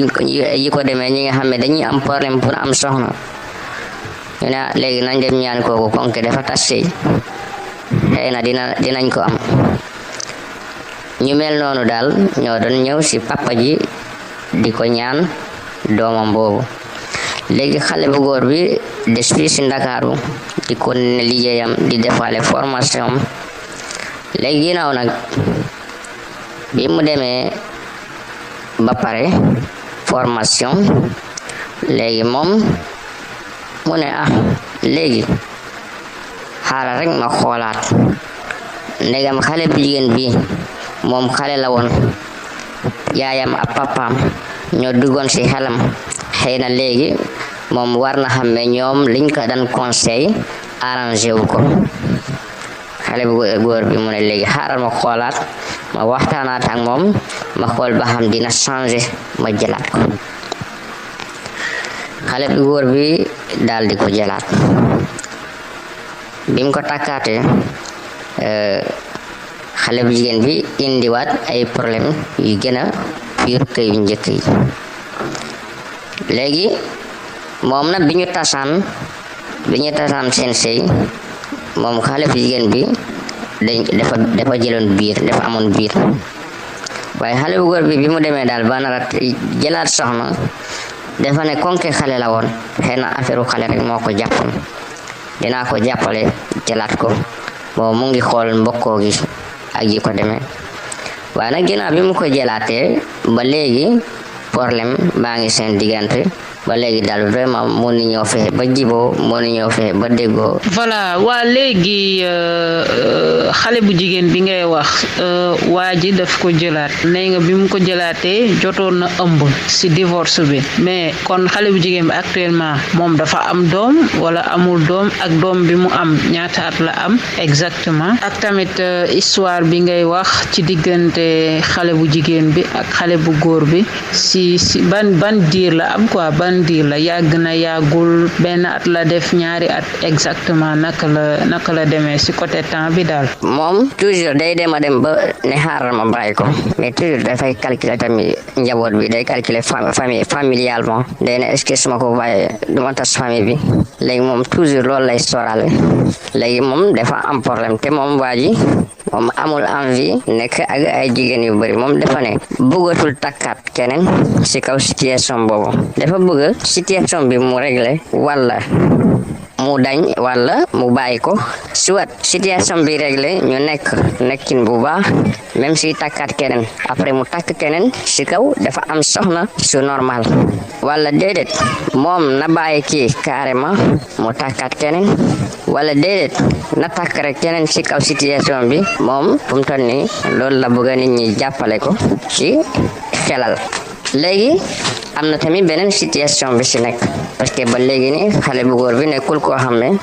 S3: yi ko demee ñi nga xam ne dañuy am problème pour am soxna ñu ne léegi nañ dem ñaan kooku konke dafa tas sëy xëy na dinañ ko am. ñu mel noonu daal ñoo doon ñëw ci papa ji di ko ñaan doomam boobu. léegi xale bu góor bi des fii ci Ndakaaru di ko ne liggéeyam di defale formation. léegi ginnaaw nag bi mu demee ba pare formation léegi moom mu ne léegi xaaral rek ma xoolaat ndegam xale bu jigéen bi moom xale la woon yaayam ak papaam ñoo duggoon ci xelam xëy na léegi moom war na xam ne ñoom liñ ko daan conseil arrangé wu ko. xale bu góor bi mu ne léegi xaaral ma xoolaat ma waxtaanaat ak moom ma xool ba xam dina changé ma jëlaat ko. xale bu góor bi daal di ko jëlaat bi mu ko takkaatee xale bu jigéen bi indiwaat ay problème yu gën a pire que yu njëkk yi. léegi moom nag bi ñu tasaan seen sëy moom xale bu jigéen bi dafa jëloon biir dafa amoon biir waaye xale bu góor bi mu demee daal ba nara jëlaat soxna dafa ne konke xale la woon xëy na affaire xale rek moo ko jàppoon dinaa ko jàppale jëlaat ko moom mu ngi xool mbokkoo gi ak yi ko demee. waaye nag ginnaaw bi mu ko jëlaatee ba léegi problème baa ngi seen diggante ba léegi daal vraiment moo ni ñoo fexe ba jiboo moo ni ñoo fexe ba déggoo.
S1: voilà waa léegi xale bu jigéen bi ngay wax waa ji daf ko jëlaat nee nga bi mu ko jëlaatee jotoon na ëmb ci divorce bi mais kon xale bu jigéen bi actuellement moom dafa am doom wala amul doom ak doom bi mu am ñaata at la am exactement ak tamit histoire bi ngay wax ci diggante xale bu jigéen bi ak xale bu góor bi ci ban diir la am quoi ban diir la yàgg na yàggul benn at la def ñaari at exactement naka la demee ci côté temps bi daal.
S3: moom toujours day dem ba ne xaaral ma bàyyi ko mais toujours dafay calculer tamit njaboot bi day calculer famille familialement day ne est-ce que su ma ko bàyyee du ma tas famille bi léegi moom toujours loolu lay sorale léegi moom dafa am problème te moom waa ji moom amul envie nekk ak ay jigéen yu bari moom dafa ne bëggatul takkaat keneen ci kaw situation boobu dafa bëgg situation bi mu réglé wala mu dañ wala mu bàyyi ko soit situation bi réglé ñu nekkin bu baax même si takkaat keneen après mu takk keneen ci kaw dafa am soxna su normal wala déedéet moom na bàyyi kii carrément mu takkaat keneen wala déedéet na takk rek keneen ci kaw situation bi moom fu mu toll nii loolu la bëgg nit ñi jàppale ko ci xelal. léegi am na tamit beneen situation bi ci nekk parce que ba léegi ni xale bu góor bi nekkul koo xam ne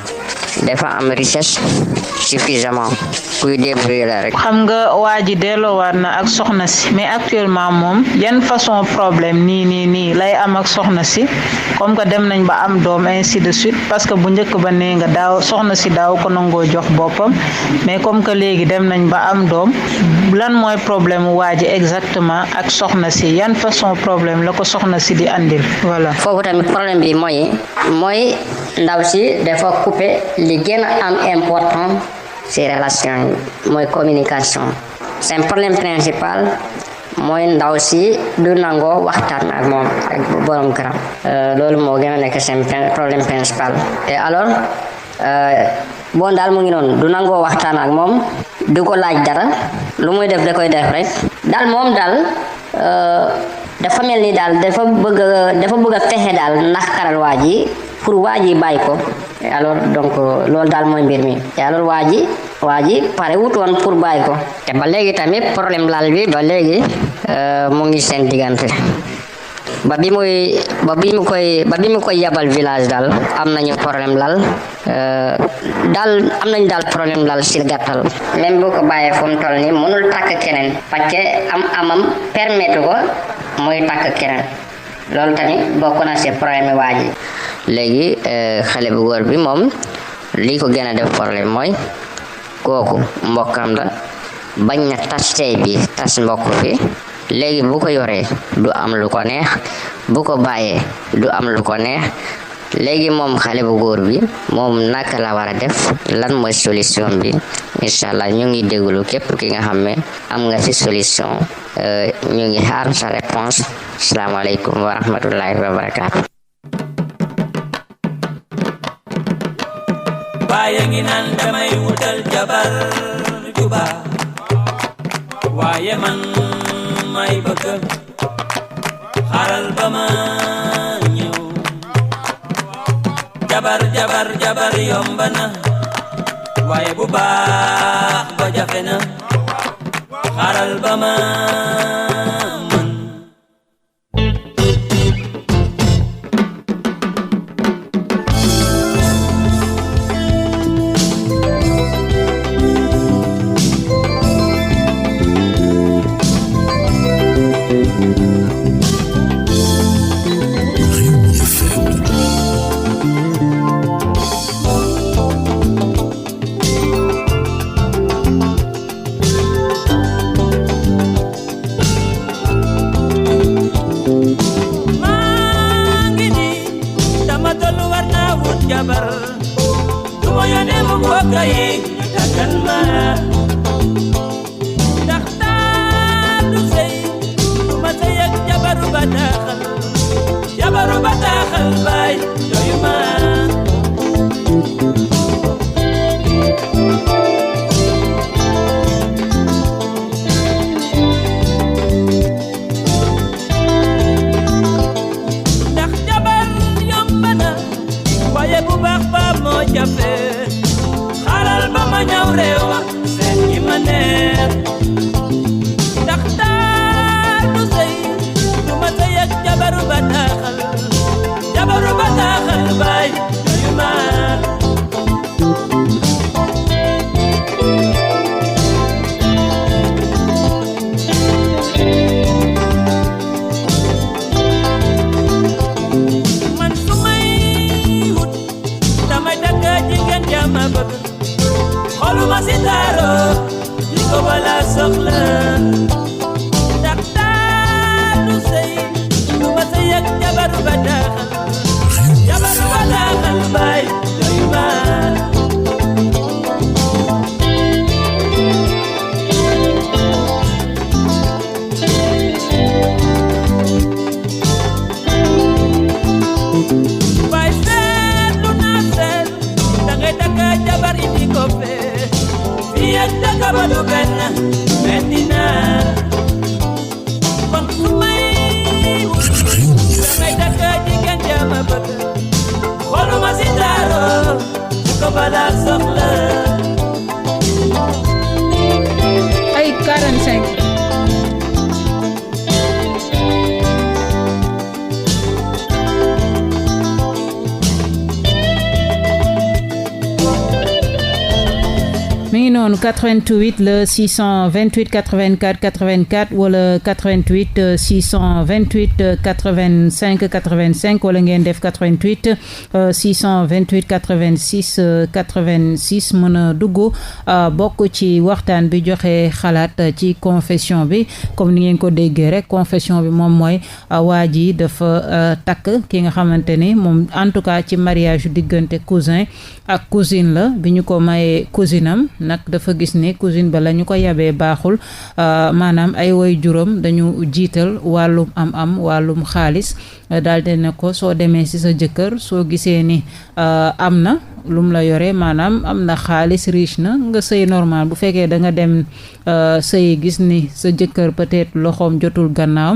S3: dafa am richesse suffisamment kuy débrouiller la rek.
S1: xam nga waa ji delloowaat na ak soxna si mais actuellement moom yan façon problème nii lay am ak soxna si comme que dem nañ ba am doom ainsi de suite parce que bu njëkk ba nee nga daaw soxna si daaw ko nangoo jox boppam mais comme que léegi dem nañ ba am doom lan mooy problème waa ji exactement ak soxna si yan façon problème la ko soxna si di andil voilà.
S3: foofu tamit problème bi mooy ndaw si dafa couper li gën a am important ci relation yi mooy communication c'est un problème principal mooy ndaw si du nangoo waxtaan ak moom ak borom këram loolu moo gën a nekk seen problème principal et alors bon daal mu ngi noonu du nangoo waxtaan ak moom du ko laaj dara lu muy def da koy def rek daal moom daal dafa mel ni daal dafa bëgg a fexe daal ndax karal waa ji pour waa ji bàyyi ko alors donc loolu daal mooy mbir mi et alors waa ji pare wut woon pour bàyyi ko te ba léegi tamit problème lal bi ba léegi mu ngi seen diggante ba bi mu koy yabal village daal am nañu problème lal am nañu daal problème lal ci gàttal même bu ko bàyyee fu mu toll nii mënul takk keneen parce que amam permettre ko muy takk keneen loolu tamit bokk na ci problème waa ji léegi xale bu góor bi moom li ko gën a def problème mooy kooku mbokkam la bañ na tas sey bi tas mbokk bi léegi bu ko yoree du am lu ko neex bu ko bàyyee du am lu ko neex léegi moom xale bu góor bi moom naka la war a def, lan mooy solution bi? incha allah ñu ngi déglu képp ki nga xam ne am nga ci solution, ñu ngi xaar sa réponse. asalaamaaleykum wa rahmatullahi wa barakaatu.
S4: waaye ngi naan damay wutal jabar ju baax, waaye man may bëgg xaaral ba ma ñëw. jabar yomb na, waaye bu baax ba jafe na, xaaral ba ma mën. jabar du ma yónnee mu mbokk yi takkal ma, ndax taatu sëy du ma sëy ak jabaru bataaxal baay doyu ma. bu baax ba moo jafe, xaaral ba ma ñëw réew seet ñi ma neex, ndax taatu sëy du ma sëy ak jabaru bataaxal baay doyu ma. xoluma si taaro di ko bala soxla, ndax taatu sëy du ma sëy ak jabaru bataaxal baay doyu ma. baay seetlu naa seet dangay takka jabar indi ko fee, fii ak daka ba du benn metti na, kon su may wut dangay takka jigéen jama bëgg, xoluma si taaro di ko bala soxla.
S1: ay 45 mi ngi noonu 88 le 628 84 84 wala 88 628 85 85 wala ngeen def 88 628 86 86 mën a dugg bokk ci waxtaan bi, joxe xalaat ci confession bi. comme ni ngeen ko déggee rek, confession bi moom mooy waa ji dafa takk ki nga xamante ni moom en tout cas ci mariage diggante cousin ak cousine la, bi ñu ko mayee cousine am nag dafa gis ne cousine ba la ñu ko yabee baaxul, maanaam ay woy juróom dañu jiital wàllum am wàllum xaalis, daal di ne ko soo demee ci sa jëkkër soo gisee ni am na lum la yore, maanaam am na xaalis, riche na, nga sëy normal. bu fekkee da nga dem sëy gis ni sa jëkkër peut-être loxoom jotul gannaaw,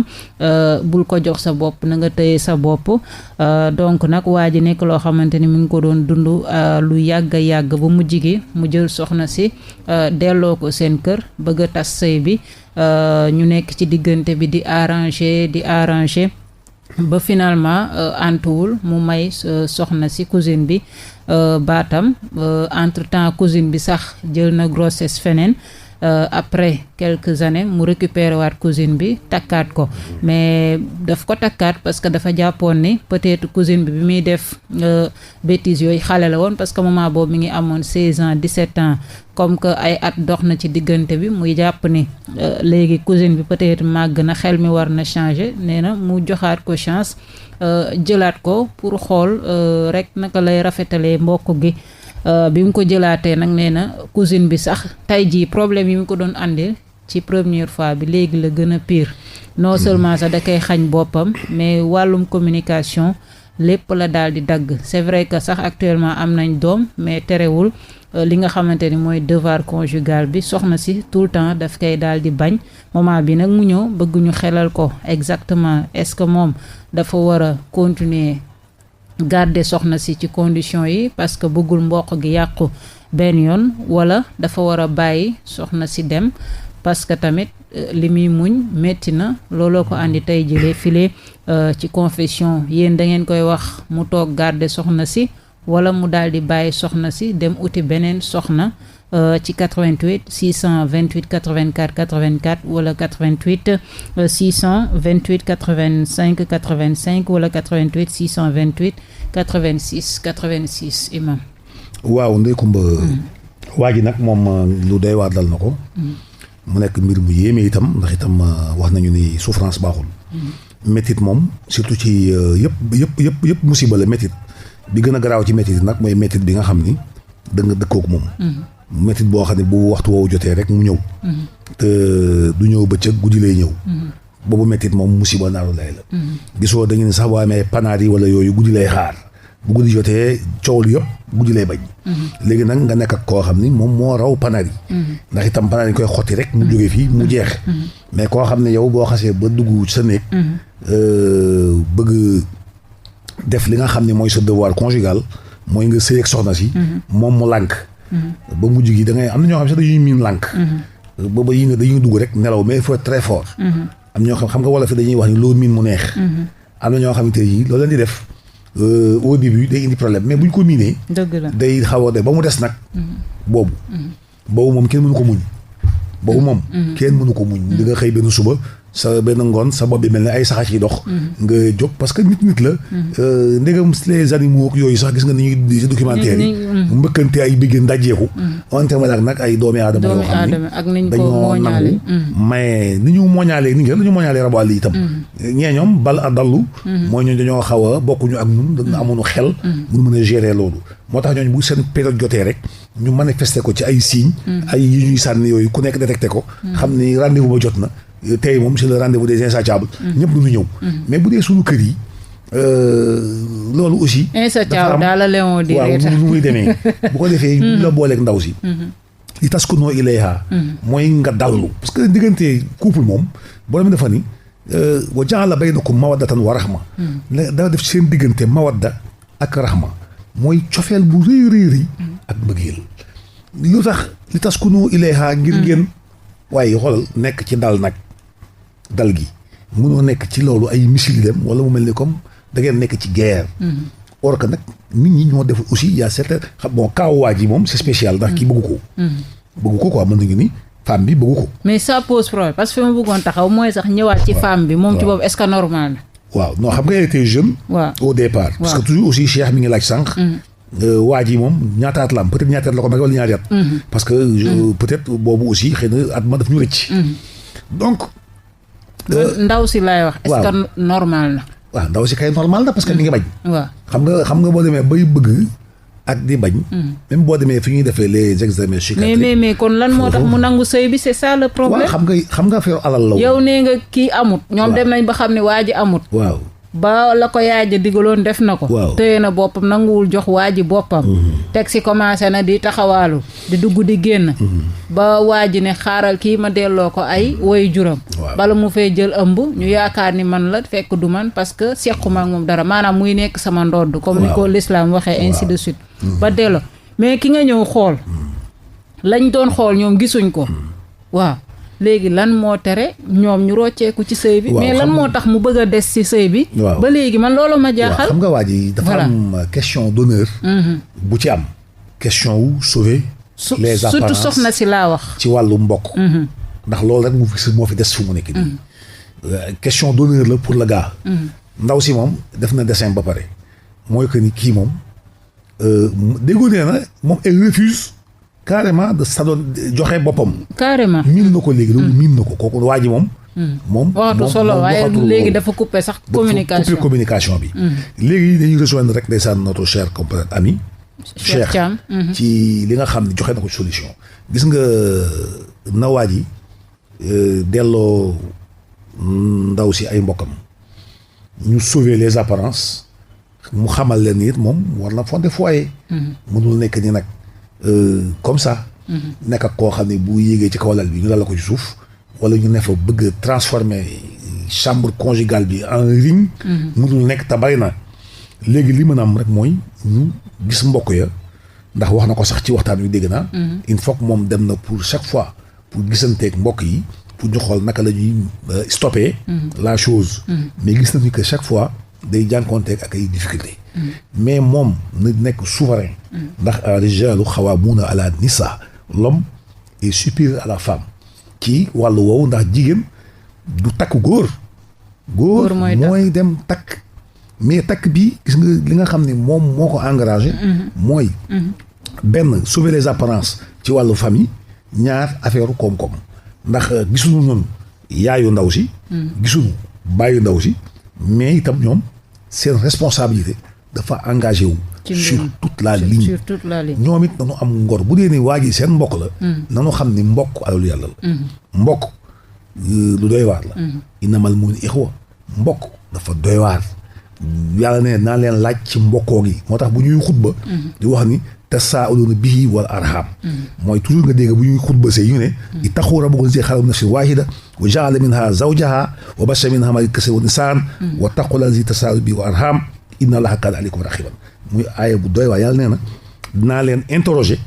S1: bul ko jox sa bopp, na nga tëye sa bopp. donc nag waa ji nekk loo xamante ni mu ngi ko doon dund lu yàgg ba mujj gi mu jël soxna si delloo ko seen kër, bëgg a tas sëy bi. ñu nekk ci diggante bi di arranger ba finalement antuwul, mu may soxna si cousine bi baatam. entre temps cousine bi sax jël na grossesse feneen, après quelques années mu récupérer waat cousine bi takkaat ko mais daf ko takkaat parce que dafa jàppoon ni peut-être cousine bi muy def bêtises yooyu xale la woon parce que moment boobu mi ngi amoon 16 ans 17 ans comme que ay at dox na ci diggante bi muy jàpp ni léegi cousine bi peut-être màgg na xel mi war na changer nee na mu joxaat ko chance jëlaat ko pour xool rek naka lay rafetalee mbokk gi bi mu ko jëlaatee nag nee na cousine bi sax tey jii problème yi mu ko doon andil ci première fois bi léegi la gën a pire non seulement sax da koy xañ boppam mais wàllum communication lépp la daal di dagg c'est vrai que sax actuellement am nañ doom mais terewul li nga xamante ni mooy devoir conjugal bi soxna si tout le temps daf koy daal di bañ moment bi nag mu ñëw bëgg ñu xelal ko exactement est-ce que moom dafa war a continuer garder soxna si ci condition yi parce que bëggul mbokk gi yàqu benn yoon wala dafa war a bàyyi soxna si dem parce que tamit li muy muñ métti na looloo ko andi tey jëlee file ci confession yéen da ngeen koy wax mu toog garder soxna si wala mu daal di bàyyi soxna si dem uti beneen soxna ci 88 628 84 84 wala 88 628 85 85 wala 88 628 86 86 imam.
S2: waaw Ndeye Comba waa ji nag moom lu doy waar dal na ko. mu nekk mbir mu yéeme itam ndax itam wax nañu ni souffrance baaxul. métit moom surtout ci yëpp musiba la métit bi gën a garaaw ci métit nag mooy métit bi nga xam ni da nga dëkkook moom. métit boo xam ne bu waxtu woowu jotee rek mu ñëw. te du ñëw bëccëg guddi lay ñëw. boobu métit moom musiba naaru lay la. gisoo dañu ne sax boo amee panaar yi wala yooyu guddi lay xaar bu guddi jotee coow lu yëpp guddi lay bañ. léegi nag nga nekk ak koo xam ni moom moo raw panaar yi. ndax itam panaar yi koy xotti rek mu jógee fii mu jeex. mais koo xam ne yow boo xasee ba dugg sa néeg. bëgg def li nga xam ne mooy sa devoir conjugal mooy nga sëy ak soxna si. moom mu lànk. ba mujj gi da ngay am na ñoo xam ne sax dañuy miin lànk. booba yi nga dañuy dugg rek nelaw mais il faut être très fort. am ñoo xam nga wala fi dañuy wax ni loo miin mu neex. am na ñoo xamante ni loolu leen di def au début day indi problème mais buñ ko miinee.
S1: dëgg la day
S2: xaw a de ba mu des nag. boobu moom kenn mënu ko muñ. boobu moom kenn mënu ko muñ. di nga xëy benn suba sa benn ngoon sa bopp bi mel ne ay saxa ci dox. nga jóg parce que nit la. ndegam les animaux yooyu sax gis nga ni ñuy si documentaire yi. mbëkkante ay biggéen dajeeku. on terme nag ay doomi aadama yoo xam ni dañoo nangu. mais ni ñu mooñaalee nit ñi rek dañu mooñaalee rabu àll itam. ñee ñoom bal a dallu. mooy ñooñu dañoo xaw a bokkuñu ak ñun dañu amoon xel. mun mën a gérer loolu. moo tax ñooñu bu seen période jotee rek ñu manifester ko ci ay signes. ay yi ñuy sànni yooyu ku nekk détecté ko. xam ni rendez-vous ba jot na. tey moom c'est le rendez-vous des insatiables. ñëpp du ñu ñëw. mais bu dee suñu kër yi loolu aussi.
S1: insatiable daal la Léon di
S2: waaw nu muy demee. bu ko defee ñu la booleeg ndaw si. li tas ko noo ilayha mooy nga dallu parce que diggante couple moom boo demee dafa ni wa ja'ala baynakum mawaddatan wa rahma. daa def seen diggante mawadda ak rahma mooy cofeel bu rëy ak mbëggeel. lu tax li tas ko noo ilayha ngir ngeen. waaye xoolal nekk ci dal nag dal gi mënoo nekk ci loolu ay missile dem wala mu mel ni comme da ngeen nekk ci guerre. or que nag nit ñi ñoo def aussi y a certain bon kaaw waa ji moom c'est spécial ndax kii bëggu ko. bëggu ko quoi mën nañu ni femme bi bëggu ko.
S1: mais ça pose problème parce que fi ma bëggoon taxaw mooy sax ñëwaat ci femme bi. moom ci boobu est-ce que normal na.
S2: waaw non xam nga elle était jeune. au départ. parce que toujours aussi Cheikh mi ngi laaj sànq. waa ji moom ñaataat la am peut-être ñaataat la ko mag wala ñaari at. parce que peut-être boobu aussi xëy na at ma daf ñu rëcc. donc.
S1: ndaw si laay wax. est-ce que normal na.
S2: waaw ndaw si kay normal na parce que mi ngi bañ.
S1: waaw
S2: xam nga boo demee bay bëgg ak di bañ. même boo demee fi ñuy defee les examens psychiatriques.
S1: mais kon lan moo tax mu nangu sëy bi c'est ça le problème.
S2: waaw xam nga affaire alal la.
S1: yow nee nga kii amut. ñoom dem nañ ba xam ne waa ji amut.
S2: waaw.
S1: ba la ko yaay ja digaloon def na ko.
S2: waaw
S1: téye na boppam nanguwul jox waa ji boppam. teg si commencé na di taxawaalu di dugg di génn. ba waa ji ne xaaral kii ma delloo ko ay woy juram. bala mu fay jël ëmb ñu yaakaar ni man la fekk du man parce que sequma ak moom dara maanaam muy nekk sama ndodd. comme ni ko l'islam waxee ainsi de suite. ba delloo mais ki nga ñëw xool. lañ doon xool ñoom gisuñ ko. waaw. léegi lan moo tere ñoom ñu rocceeku ci sëy bi. mais lan moo tax mu bëgg a des ci sëy bi. ba léegi man loolu ma jaaxal.
S2: xam nga waa ji dafa am question d'honneur. bu ci am question wu sauver les apparences
S1: surtout soxna si laa wax.
S2: ci wàllu mbokk. ndax loolu rek moo fi des fu mu nekk nii. question d'honneur la pour le gars. ndaw si moom def na dessin ba pare mooy que ni kii moom déggoo nee na moom elle refuse carrément de s'adonner joxe boppam.
S1: carrément
S2: miin na ko léegi loolu miin na ko kooku waa ji moom. moom
S1: waxatu solo waaye léegi dafa coupé sax
S2: communication bi. léegi dañuy rejoindre rek ndeysaan notre cher compatriote ami. Cheikh
S1: Thiam
S2: ci li nga xam ne joxe na ko solution. gis nga na waa ji delloo ndaw si ay mbokkam ñu sauver les apparences mu xamal leen it moom war na fonder foyer. mënul nekk ni nag comme ça. nekk ak koo xam ne bu yéegee ci kaw lal bi ñu lal la ko ci suuf. wala ñu ne fa bëgg transformer chambre conjugale bi en ring. mënul nekk te bari na. léegi li mën a am rek mooy ñu gis mbokk ya ndax wax na ko sax ci waxtaan wi dégg naa. il faut que moom dem na pour chaque fois pour gisanteeg mbokk yi pour ñu xool naka la ñuy stopper la chose. mais gis nañu que chaque fois day jànkoonteeg ak ay difficultés. mais moom na nekk souverain. ndax ar-rijaalu xawwaamuuna ala nisaa l'homme est supérieur à la femme. ci wàllu woowu ndax jigéen du takk góor. góor mooy dem takk. mais takk bi gis nga li nga xam ne moom moo ko encouragé. mooy benn sauver les apparences ci wàllu famille ñaar affaire koom-koom ndax gisuñu ñun yaayu ndaw si. gisuñu bàyyu ndaw si mais itam ñoom seen responsabilité dafa engagé wu. sur toute la ligne ñoom it nañu am ngor bu dee ni waa ji seen mbokk la. nañu xam ni mbokk alalu yàlla la. mbokk lu doy waar la. innamal mu'minuuna ixwa mbokk dafa doy waar. yàlla ne naa leen laaj ci mbokkoo gi moo tax bu ñuy xutba di wax ni tasaaluuna bihi wal arham mooy toujours nga dégg bu ñuy xutba see ñu ne ittaqu rabbakum allazii xalaqakum min nafsin waahida wa ja'ala minhaa zawjahaa wa bassa minhumaa rijalan kasiiran wa nisaa'an wattaqu llaaha allazii tasaaluuna bihi wal arham inna llaaha kaana aleykum raqiiban muy aaya bu doy waa yàlla nee na dinaa leen interroger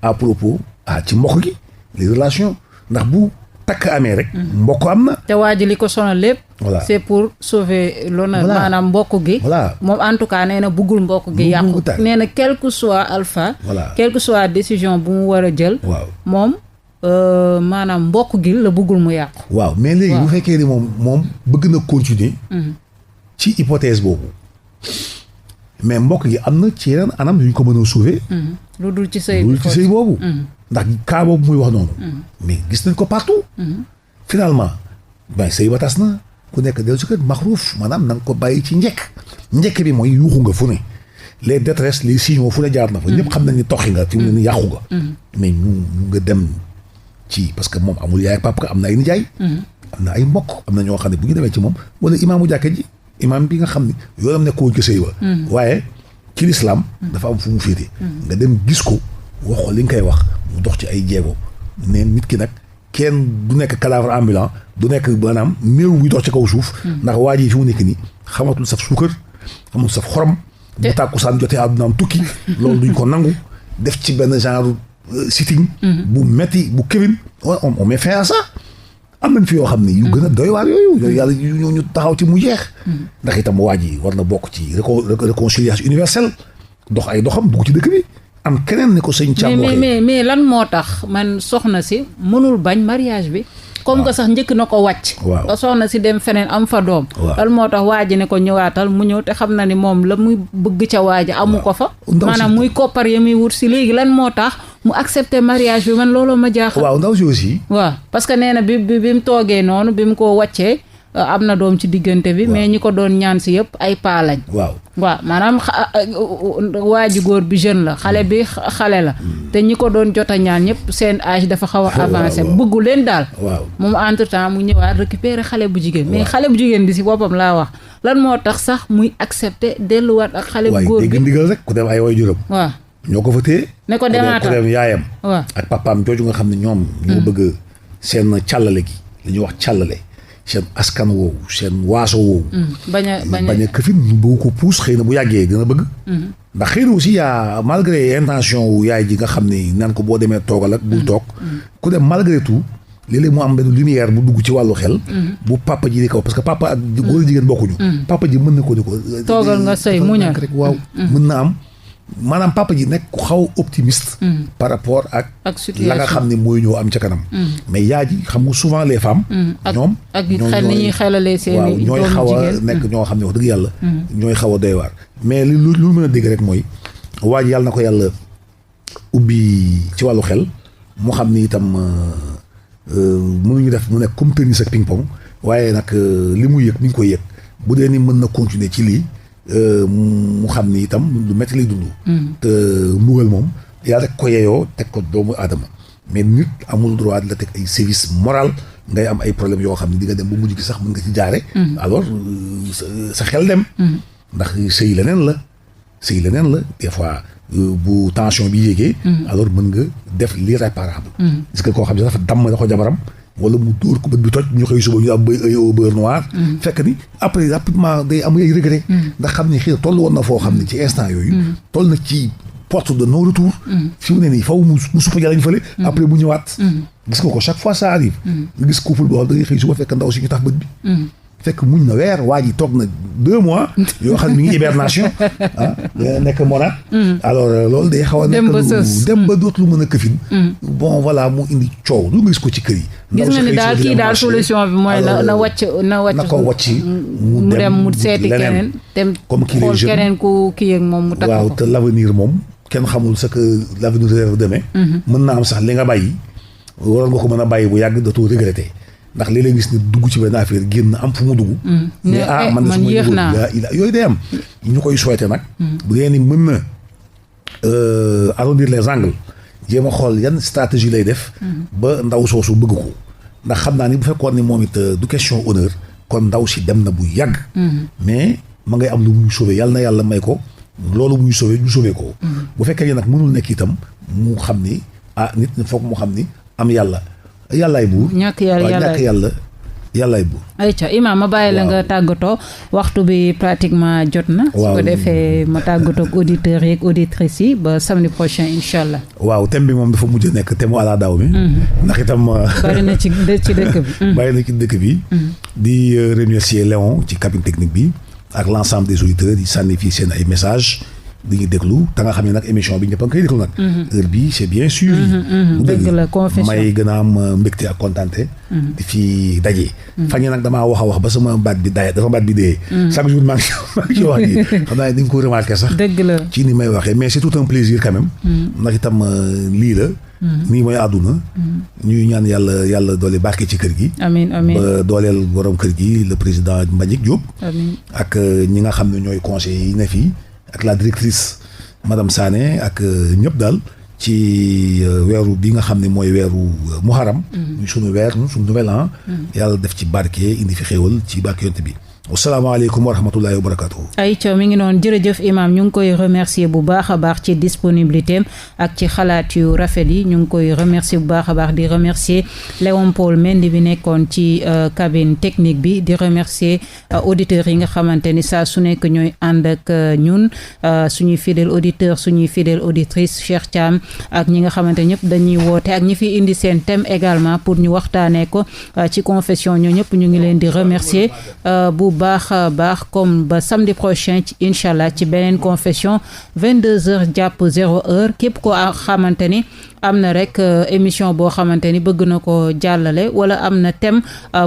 S2: à propos ci mbokk gi les relations ndax bu takk amee rek mbokk am na
S1: te waa ji li ko sonal lépp
S2: voilà
S1: c'est pour sauver l'honneur maanaam mbokk gi
S2: voilà
S1: moom en tout cas nee na buggul mbokk gi yàqu nee na quel que soit alpha
S2: voilà
S1: quel que soit décision bu mu war a jël
S2: waaw
S1: moom maanaam mbokk gi la buggul mu yàqu
S2: waaw mais léegi bu fekkee ni moom bëgg na continuer ci hypothèse boobu mais mbokk gi am na ci yeneen anam yu ñu ko mën a sauver
S1: lu dul ci sëy
S2: boobu ndax cas boobu muy wax noonu mais gis nañ ko partout finalement sëy ba tas na ku nekk dellu si kër maxruuf maanaam na nga ko bàyyi ci njëkk bi mooy yuuxu nga fu ne les détresses les signaux fu ne jaar na fa ñëpp xam nañ ni toxi nga fi mu ne ni yàqu nga mais ñu nga dem ci parce que moom amul yaay papa am na ay nijaay am na ay mbokk am na ñoo xam ne bu ñu demee ci moom wala imaamu jàkka ji imaam bi nga xam ne yoonam nekkoo ci sëy ba waaye ci lislaam dafa am fu mu féete nga dem gis ko wax ko li nga koy wax mu dox ci ay jéego ne nit ki nag kenn du nekk cadavre ambulant du nekk maanaam néew buy dox ci kaw suuf ndax waa ji fi mu nekk nii xamatul saf suukar xamatul saf xorom bu tàkkusaan jotee àddunaam tukki loolu duñ ko nangu def ci benn genre sitting bu metti bu kéwin on met fin à ça am nañ fi yoo xam ne yu gën a doy waar yooyu yàlla ñu taxaw ci mu jeex ndax itam waa ji war na bokk ci réconciliation universelle dox ay doxam dugg ci dëkk bi am keneen ni ko sëñ Thiam waxee
S1: mais lan moo tax man soxna si mënul bañ mariage bi comme que sax njëkk na ko wàcc ba soxna si dem feneen am fa doom lan moo tax waa ji ne ko ñëwaatal mu ñëw te xam na ni moom la muy bëgg ca waa ji amu ko fa maanaam muy koppar ya muy wut si léegi lan moo tax mu accepter mariage bi man looloo ma jaaxal
S2: waaw ndaw si aussi
S1: waaw parce que nee na bi mu toogee noonu bi mu ko wàccee am na doom ci diggante bi mais ñi ko doon ñaan si yëpp ay paa lañ waaw maanaam waa ji góor bi jeune la xale bi xale la te ñi ko doon jot a ñaan ñëpp seen âge dafa xaw a avancé bëggu leen daal moom entre temps mu ñëwaat récupérer xale bu jigéen mais xale bu jigéen bi si boppam laa wax lan moo tax sax muy accepter delluwaat ak xale bu góor bi
S2: dégg ndigal rek ku dem ay way juróom
S1: waaw
S2: ñoo ko fa téye
S1: ne ko demaatal
S2: ku dem yaayam
S1: waaw
S2: ak papaam jooju nga xam ne ñoom ñoo bëgg seen càllale gi li ñuy wax càllale seen askan woowu seen waaso woowu bañ a këfin ñu bëgg ko puus xëy na bu yàggee dina bëgg ndax xëy na aussi yaa malgré intention wu yaay ji nga xam ne naan ko boo demee toogal ak bul toog ku dem malgré tout léeg-léeg mu am benn lumière bu dugg ci wàllu xel bu papa ji di kaw parce que papa ak góor a jigéen bokkuñu papa ji mën na ko ni ko
S1: toogal nga sëy muñal
S2: rek waaw mën na am maanaam papa ji nekk ku xaw optimiste. par rapport ak la nga xam ne mooy ñëw am ca kanam. mais yaay ji xam nga souvent les femmes. ñoom
S1: ak xel ni ñuy xelalee seen i
S2: ñooy xaw a nekk ñoo xam ne wax dëgg yàlla. ñooy xaw a doy waar. mais lu mën a dégg rek mooy waa ji yàlla na ko yàlla ubbi ci wàllu xel mu xam ni itam mënuñu def mu nekk comme tennis ak ping pong waaye nag li mu yëg mi ngi koy yëg bu dee ni mën na continuer ci lii. mu xam ni itam lu métti lay dund. te mbugal moom yàlla rek ko yeyoo teg ko doomu aadama mais nit amul droit di la teg ay service moral ngay am ay problèmes yoo xam ne di nga dem ba mujj gi sax mën nga ci jaare alors sa xel dem. ndax sëy leneen la des fois bu tension bi yéegee. alors mën nga def l'irréparable. est-ce que koo xam ne dafa damm da ko jabaram. wala mu dóor ko bët bi toj ñu xëy suba ñu am beurre noir. fekk ni après rapidement day am ay regret. ndax xam ni xëy na toll woon na foo xam ne ci instant yooyu. toll na ci porte de non retour. fi mu ne nii faw mu suppa jalañ fële. après mu ñëwaat. gis nga ko chaque fois ça arrive. nga gis couple boo xam da ngay xëy suba fekk ndaw si ñu tax bët bi. fekk muñ na weer waa ji toog na 2 mois yoo xam ne mi ngi hibernation nekk monat alors loolu day xaw a nekk dem ba dootul mën a këfin bon voilà mu indi coow lu nga gis ko ci kër yi
S1: gis nga ni daal kii daal solution bi mooy na wàcc
S2: ko wàcc
S1: mu dem mu seeti keneen dem
S2: comme kii
S1: xool keneen ku kii ak moom mu takk ko
S2: waaw te l'avenir moom kenn xamul ce que l'avenir réserve demain mën naa am sax li nga bàyyi waroon nga ko mën a bàyyi bu yàgg dootoo regretter ndax léeg-léeg gis ni dugg ci benn affaire génn am fu mu dugg. mais man yéex naa yooyu day am. ñu koy souhaité nag. bu dee ni mën na arrondir les angles jéem a xool yan stratégie lay def. ba ndaw soosu bëgg ko. ndax xam naa ni bu fekkoon ni moom it du question honneur kon ndaw si dem na bu yàgg. mais ma ngay am lu muy sauvé yàlla na yàlla may ko loolu muy sauvé ñu sauvé ko. bu fekkee ni nag mënul nekk itam mu xam ni nit ñi foog mu xam ni am yàlla. yàllaay buur
S1: ñàkk yàllaay buur ayca Imaam ma bàyyi la nga tàggatoo waxtu bi pratiquement jot na su ko defee ma tàggatoo ak auditeurs yi ak auditrices yi ba samedi prochain incha allah
S2: waaw thème bi moom dafa mujj nekk thème ala daaw mi ndax itam
S1: bari na ci dëkk bi
S2: bari na ci dëkk bi di remercier Léon ci cabine technique bi ak l'ensemble des auditeurs yi sànni fii seen ay messages di ñu déglu te nga xam ne nag émission bi ñëpp a ngi koy déglu nag. heure bi c'est bien sûr.
S1: dëgg la confession
S2: may gën a am mbégte ak kontaante. di fi daje. fan yii nag damaa wax ba sama baat bi dee. chaque jour maa ngi ci wax ji xam naa dañ ko remarqué sax.
S1: dëgg la
S2: ci ni may waxee mais c'est tout un plaisir quand même. ndax itam lii la. nii mooy àdduna. ñuy ñaan yàlla doole barke ci kër gi.
S1: amiin amiin
S2: ba dooleel borom kër gi le président Mbagnick Diop.
S1: amiin
S2: ak ñi nga xam ne ñooy conseillers yi ne fii. ak la directrice madame Sané ak ñëpp daal ci weeru bi nga xam ne mooy weeru muharram suñu weer suñu nouvel an yàlla def ci barke indi fi xéewal ci barke yonte bi asalaamaaleykum wa rahmatullahi wa barakatuhu
S1: ayca mi ngi noonu jërëjëf Imaam ñu ngi koy remercier bu baax a baax ci disponibilité am ak ci xalaat yu rafet yi ñu ngi koy remercier bu baax a baax di remercier Léon Paul Mendy bi nekkoon ci cabine technique bi di remercier auditeurs yi nga xamante ni saa su nekk ñooy ànd ak ñun suñuy fidèle auditeur suñuy fidèle auditrice Cheikh Thiam ak ñi nga xamante ñëpp dañuy woote ak ñi fi indi seen thème également pour ñu waxtaanee ko ci confession ñoo ñëpp ñu ngi leen di remercier bu baax a baax comme ba samedi prochain ci incha allah ci beneen confession 22h jàpp 0h képp ko xamante ni am na rek émission boo xamante ni bëgg na ko jàllale wala am na thème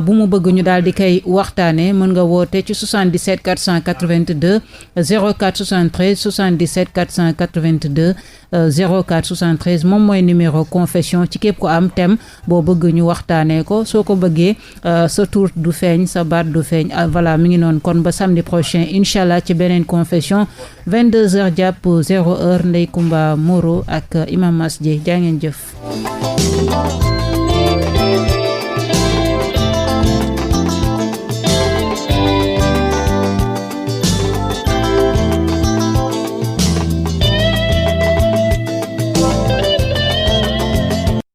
S1: bu mu bëgg ñu daal di koy waxtaanee mën nga woote ci 77 482 04 73 77 482 04 73 moom mooy numéro confession ci képp ko am thème boo bëgg ñu waxtaanee ko soo ko bëggee sa tur du feeñ sa baat du feeñ voilà mi ngi noonu kon ba samedi prochain incha allah ci beneen confession 22h jàpp 0h Ndeye Comba Moreau ak Imam Mass Dieye jaa ngeen jëf